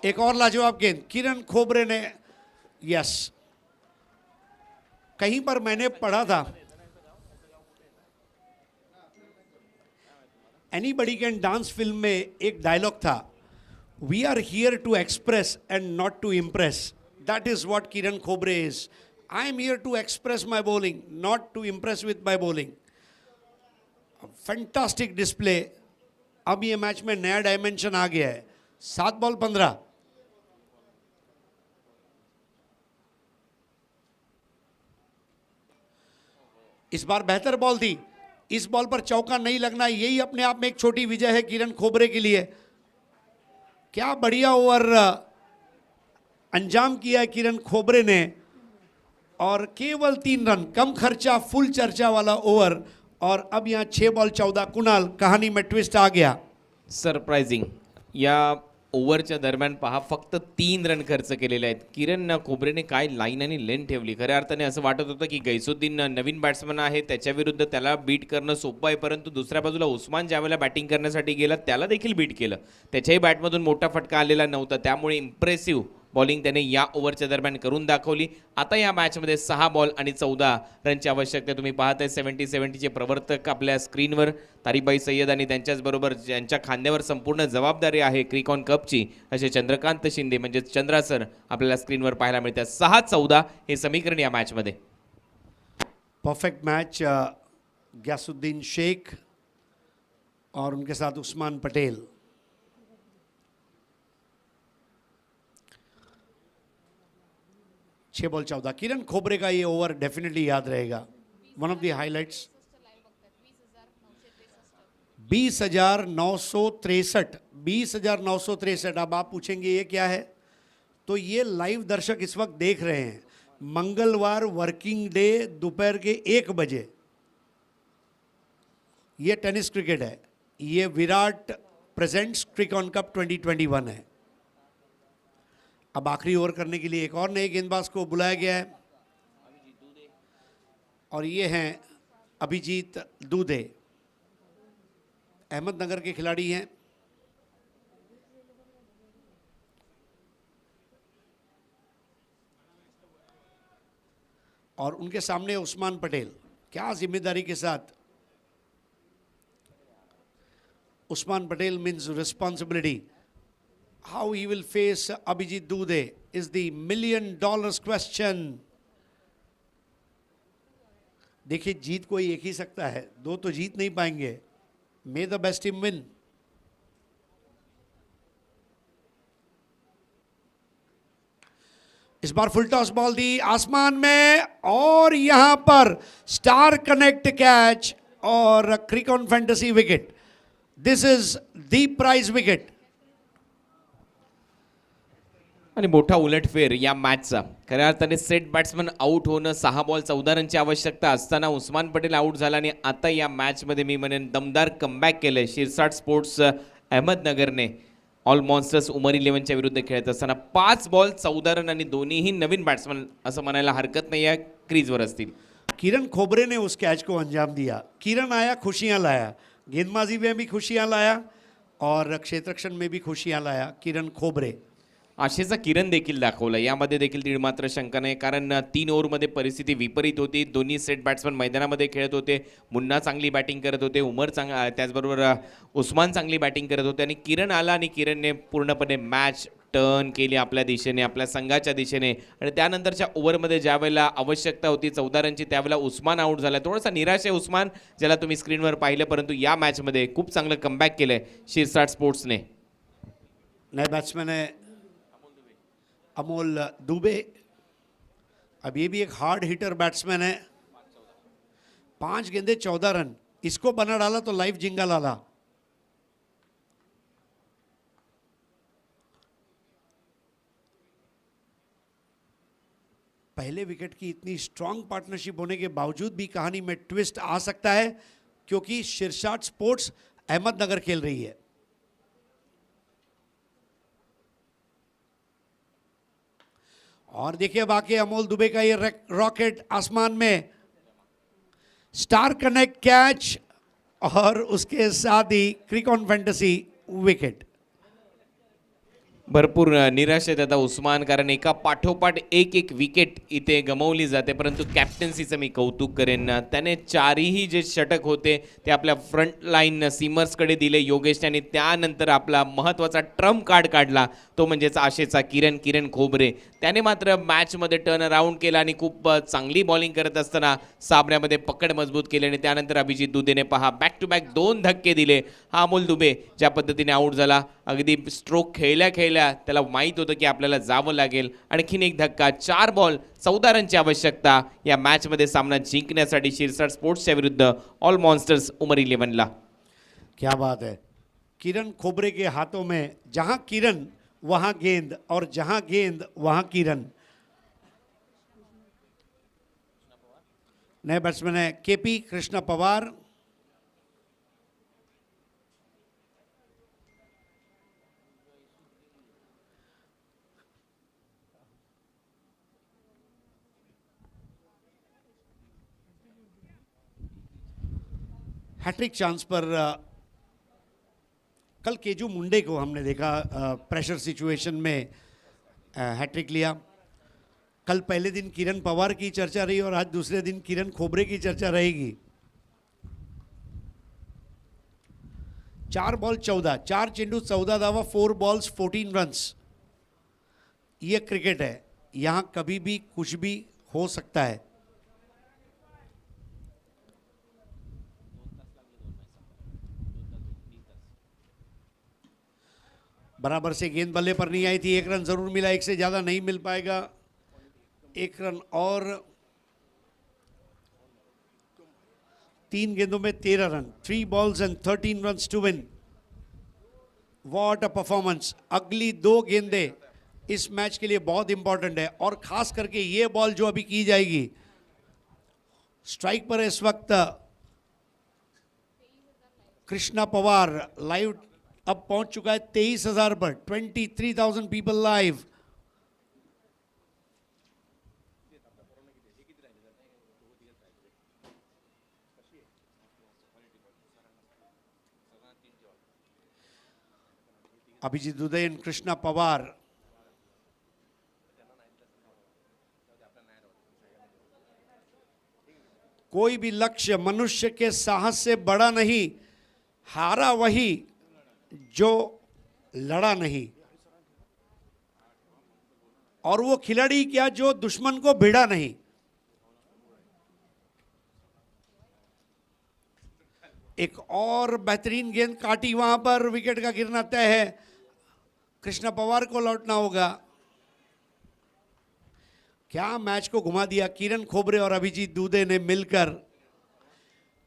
एक और लाजवाब गेंद किरण खोबरे ने। यस, कहीं पर मैंने पढ़ा था, एनीबडी कैन डांस फिल्म में एक डायलॉग था, we are here to express and not to impress. That is what Kiran Khobre is. I am here to express my bowling, not to impress with my bowling. Fantastic display. अब ये match में नया dimension आ गया है। 7 ball 15। इस बार बेहतर ball थी। इस बॉल पर चौका नहीं लगना, यही अपने आप में एक छोटी विजय है किरण खोबरे के लिए। क्या बढ़िया ओवर अंजाम किया है किरण खोबरे ने और केवल 3 रन, कम खर्चा फुल चर्चा वाला ओवर। और अब यहां 6 बॉल 14। कुणाल, कहानी में ट्विस्ट आ गया। सरप्राइझिंग, या ओव्हरच्या दरम्यान पहा फक्त 3 रन खर्च केलेले आहेत. किरण खोबरेने काय लाईन आणि लेन ठेवली. खऱ्या अर्थाने असं वाटत होतं की गैसुद्दीन नवीन बॅट्समन आहे, त्याच्या विरुद्ध त्याला बीट करणं सोपं आहे, परंतु दुसऱ्या बाजूला उस्मान ज्यावेळेला बॅटिंग करण्यासाठी गेला त्याला देखील बीट केलं. त्याच्याही बॅटमधून मोठा फटका आलेला नव्हता, त्यामुळे इम्प्रेसिव्ह बॉलिंग त्याने या ओव्हरच्या दरम्यान करून दाखवली. आता या मॅचमध्ये 6 बॉल आणि 14 रनची आवश्यकता. तुम्ही पाहताय 70-70 चे प्रवर्तक आपल्या स्क्रीनवर, तारिकबाई सय्यद आणि त्यांच्याचबरोबर ज्यांच्या खांद्यावर संपूर्ण जबाबदारी आहे क्रिकॉन कपची, असे चंद्रकांत शिंदे म्हणजे चंद्रा सर आपल्याला स्क्रीनवर पाहायला मिळतात. 6-14 हे समीकरण या मॅचमध्ये. Perfect match. ग्यासुद्दीन शेख और उनके साथ उस्मान पटेल। छह बॉल 14। किरण खोबरे का ये ओवर डेफिनेटली याद रहेगा, वन ऑफ द हाइलाइट्स। 20,963। 20,963। अब आप पूछेंगे ये क्या है, तो ये लाइव दर्शक इस वक्त देख रहे हैं। मंगलवार वर्किंग डे दोपहर के 1 बजे ये टेनिस क्रिकेट है। ये विराट प्रेजेंट्स क्रिकॉन कप 2021 है। अब आखिरी ओवर करने के लिए एक और नए गेंदबाज को बुलाया गया है और ये हैं अभिजीत दूधे, अहमदनगर के खिलाड़ी हैं। और उनके सामने उस्मान पटेल। क्या जिम्मेदारी के साथ Usman Patel means responsibility. How he will face Abhijit Dude is the $1 million question. देखिए, जीत कोई एक ही सकता है, 2 तो जीत नहीं पाएंगे। May the best team win. इस बार फुल टॉस बॉल दी आसमान में और यहां पर स्टार कनेक्ट कैच और Cricon fantasy wicket. This is the prize wicket. आणि मोठा उलटफेर या मॅचचा. खऱ्या अर्थाने सेट बॅट्समन आऊट होणं, 6 बॉल 14 रनची आवश्यकता असताना उस्मान पटेल आऊट झाला आणि आता या मॅचमध्ये मी म्हणेन दमदार कमबॅक केलंय शिरसाट स्पोर्ट्स अहमदनगरने. ऑल मॉन्स्टर्स उमर 11च्या विरुद्ध खेळत असताना 5 बॉल 14 रन आणि दोन्हीही नवीन बॅट्समन असं म्हणायला हरकत नाही, या क्रीजवर असतील. किरण खोबरे ने उस कैच को अंजाम दिया. किरण आया, खुशियां लाया, गेंदबाजी में भी खुशियां लाया और क्षेत्ररक्षण में भी खुशियां लाया किरण खोबरे. आशेचा किरण देखील दाखवला. यामध्ये देखील तीळ मात्र शंका नाही, कारण 3 ओव्हरमध्ये परिस्थिती विपरीत होती. दोन्ही सेट बॅट्समन मैदानामध्ये खेळत होते. मुन्ना चांगली बॅटिंग करत होते, उमर त्याचबरोबर उस्मान चांगली बॅटिंग करत होते आणि किरण आला आणि किरणने पूर्णपणे मॅच टर्न केली आपल्या दिशेने, आपल्या संघाच्या दिशेने. आणि त्यानंतरच्या ओव्हरमध्ये ज्या वेळेला आवश्यकता होती 14 रनची, त्यावेळेला उस्मान आऊट झाला. थोडासा निराश आहे उस्मान, ज्याला तुम्ही स्क्रीनवर पाहिलं, परंतु या मॅचमध्ये खूप चांगलं कमबॅक केलंय शिरसाट स्पोर्ट्सने. नए बैट्समैन है अमोल दुबे. अब ये भी एक हार्ड हिटर बैट्समैन है. 5 गेंदे 14 रन, इसको बना डाला तो लाइव जिंगा लाला. पहले विकेट की इतनी स्ट्रांग पार्टनरशिप होने के बावजूद भी कहानी में ट्विस्ट आ सकता है, क्योंकि शिरसाट स्पोर्ट्स अहमदनगर खेल रही है. और देखिए बाकी अमोल दुबे का ये रॉकेट आसमान में, स्टार कनेक्ट कैच और उसके साथ ही क्रिकॉन फैंटेसी विकेट. भरपूर निराशेत आता उस्मान, कारण एका पाठोपाठ एक विकेट इथे गमावली जाते. परंतु कॅप्टन्सीचं मी कौतुक करेन. त्याने 4ही जे षटक होते ते आपल्या फ्रंट लाईन सीमर्सकडे दिले योगेशने, आणि त्यानंतर आपला महत्त्वाचा ट्रम्प कार्ड काढला, तो म्हणजेच आशेचा किरण खोबरे. त्याने मात्र मॅचमध्ये टर्न अराऊंड केला आणि खूप चांगली बॉलिंग करत असताना सामन्यामध्ये पकड मजबूत केली. आणि त्यानंतर अभिजित दुबेने पहा बॅक टू बॅक 2 धक्के दिले. हा अमोल दुबे ज्या पद्धतीने आऊट झाला, अगदी स्ट्रोक खेळल्या त्याला माहीत होतं की आपल्याला जावं लागेल. आणखीन एक धक्का. 4 बॉल 14 रनची आवश्यकता या मॅचमध्ये सामना जिंकण्यासाठी शिरसाट स्पोर्ट्सच्या विरुद्ध ऑल मॉन्स्टर्स उमर 11ला. क्या बात है. किरण खोबरे के हाथों में जहां किरण वहां गेंद, और जहां गेंद वहां किरण. नए बैट्समैन है KP Krishna Pawar. Hattrick chance पर कल केजू मुंडे को हमने देखा प्रेशर सिचुएशन में हैट्रिक लिया. कल पहले दिन किरण पवार की चर्चा रही और आज दूसरे दिन किरण खोबरे की चर्चा रहेगी. 4 बॉल 14, 4 चेंडू 14 धावा, 4 बॉल्स 14 रन्स. ये क्रिकेट है, यहां कभी भी कुछ भी हो सकता है. बराबर से गेंद बल्ले पर नहीं आई थी. 1 रन जरूर मिला, 1 से ज्यादा नहीं मिल पाएगा. 1 रन और 3 गेंदों में 13 run. 3 balls and 13 runs to win. What a performance. अगली 2 गेंदें इस मैच के लिए बहुत इंपॉर्टेंट है, और खास करके ये बॉल जो अभी की जाएगी. स्ट्राइक पर इस वक्त कृष्णा पवार लाइव अब पहुंच चुका है 23,000 पर. 23,000 people live. Abhijit Dubey and Krishna Pawar. कोई भी लक्ष्य मनुष्य के साहस से बड़ा नहीं. हारा वही जो लड़ा नहीं, और वो खिलाड़ी क्या जो दुश्मन को भिड़ा नहीं. एक और बेहतरीन गेंद काटी, वहां पर विकेट का गिरना तय है. कृष्णा पवार को लौटना होगा. क्या मैच को घुमा दिया किरण खोबरे और अभिजीत दुबे ने मिलकर.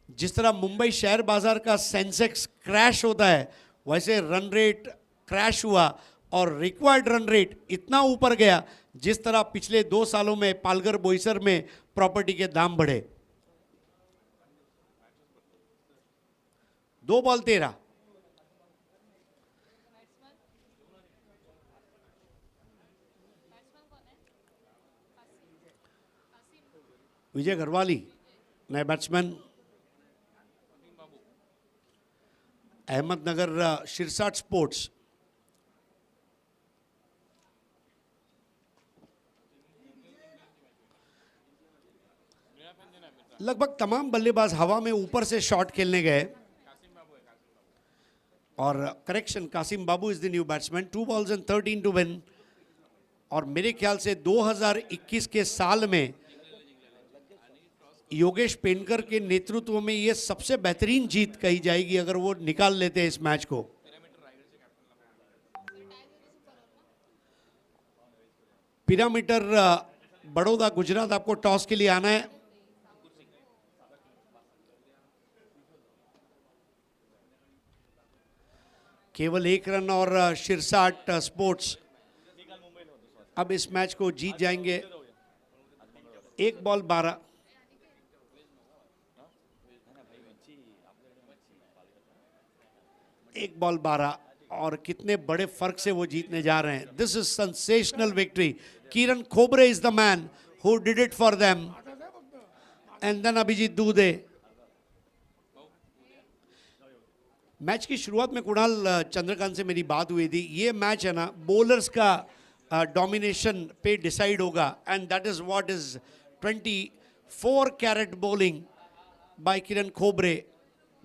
जिस तरह मुंबई शेयर बाजार का सेंसेक्स क्रैश होता है, वैसे रन रेट क्रैश हुआ और रिक्वायर्ड रन रेट इतना ऊपर गया जिस तरह पिछले 2 सालों में पालघर बोईसर में प्रॉपर्टी के दाम बढ़े। 2 बॉल 13। विजय घरवाली नए बैट्समैन। अहमदनगर शिरसाट स्पोर्ट्स। लगभग तमाम बल्लेबाज हवा में ऊपर से शॉट खेलने गए और correction, Qasim Babu is the new batsman. 2 balls and 13 to win. और मेरे ख्याल से 2021 के साल में योगेश पेनकर के नेतृत्व में ये सबसे बेहतरीन जीत कही जाएगी अगर वो निकाल लेते हैं इस मैच को। पिरामीटर बड़ौदा गुजरात, आपको टॉस के लिए आना है। केवल 1 रन और शिरसाट स्पोर्ट्स अब इस मैच को जीत जाएंगे। 1 बॉल 12। एक बॉल 12 और कितने बड़े फर्क से वो जीतने जा रहे हैं। This is sensational victory. Kiran Khobre is the man who did it for them and then Abhijeet Dudhe. Match की शुरुआत में कुणाल चंद्रकांत से मेरी बात हुई थी, ये मैच है ना बॉलर्स का डोमिनेशन पे डिसाइड होगा and that is what is 24 carat bowling by Kiran Khobre,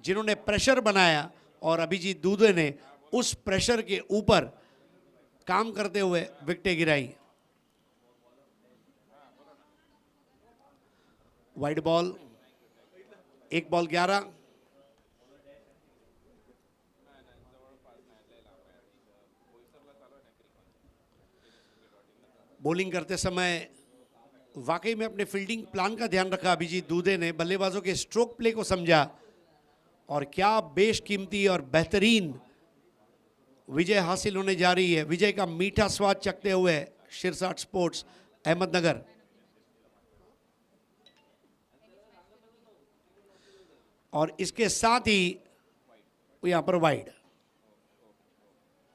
जिन्होंने प्रेशर बनाया और अभिजीत दूधे ने उस प्रेशर के ऊपर काम करते हुए विकेटें गिराई। Wide ball. 1 बॉल 11। बॉलिंग करते समय वाकई में अपने फील्डिंग प्लान का ध्यान रखा अभिजीत दूधे ने, बल्लेबाजों के स्ट्रोक प्ले को समझा और क्या बेशकीमती और बेहतरीन विजय हासिल होने जा रही है। विजय का मीठा स्वाद चखते हुए शिरसाट स्पोर्ट्स अहमदनगर। और इसके साथ ही यहां पर वाइड।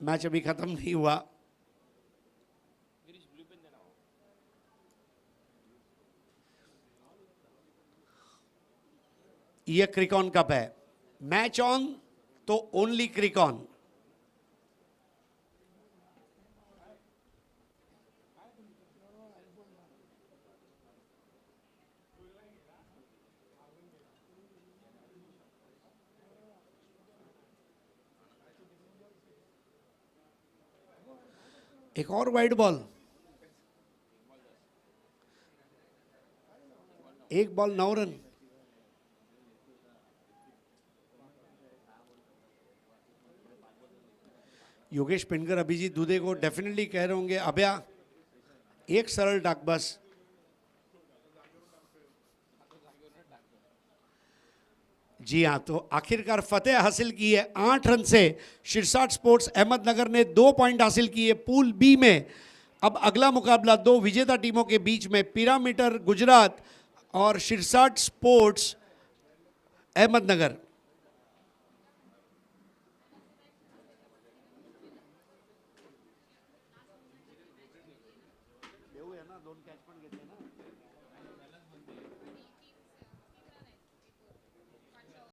मैच अभी खत्म नहीं हुआ। यह क्रिकॉन कप है। मैच ऑन तो ओनली क्रिकॉन। एक और wide ball. 1 ball 9 run. Yogesh Penkar Abhijeet Dudhe को डेफिनेटली कह रहे होंगे, अभया एक सरल डाक बस। जी हाँ, तो आखिरकार फतेह हासिल की है 8 रन से। शिरसाट स्पोर्ट्स अहमदनगर ने 2 पॉइंट हासिल किए पूल बी में। अब अगला मुकाबला 2 विजेता टीमों के बीच में, पिरामीटर गुजरात और शिरसाट स्पोर्ट्स अहमदनगर।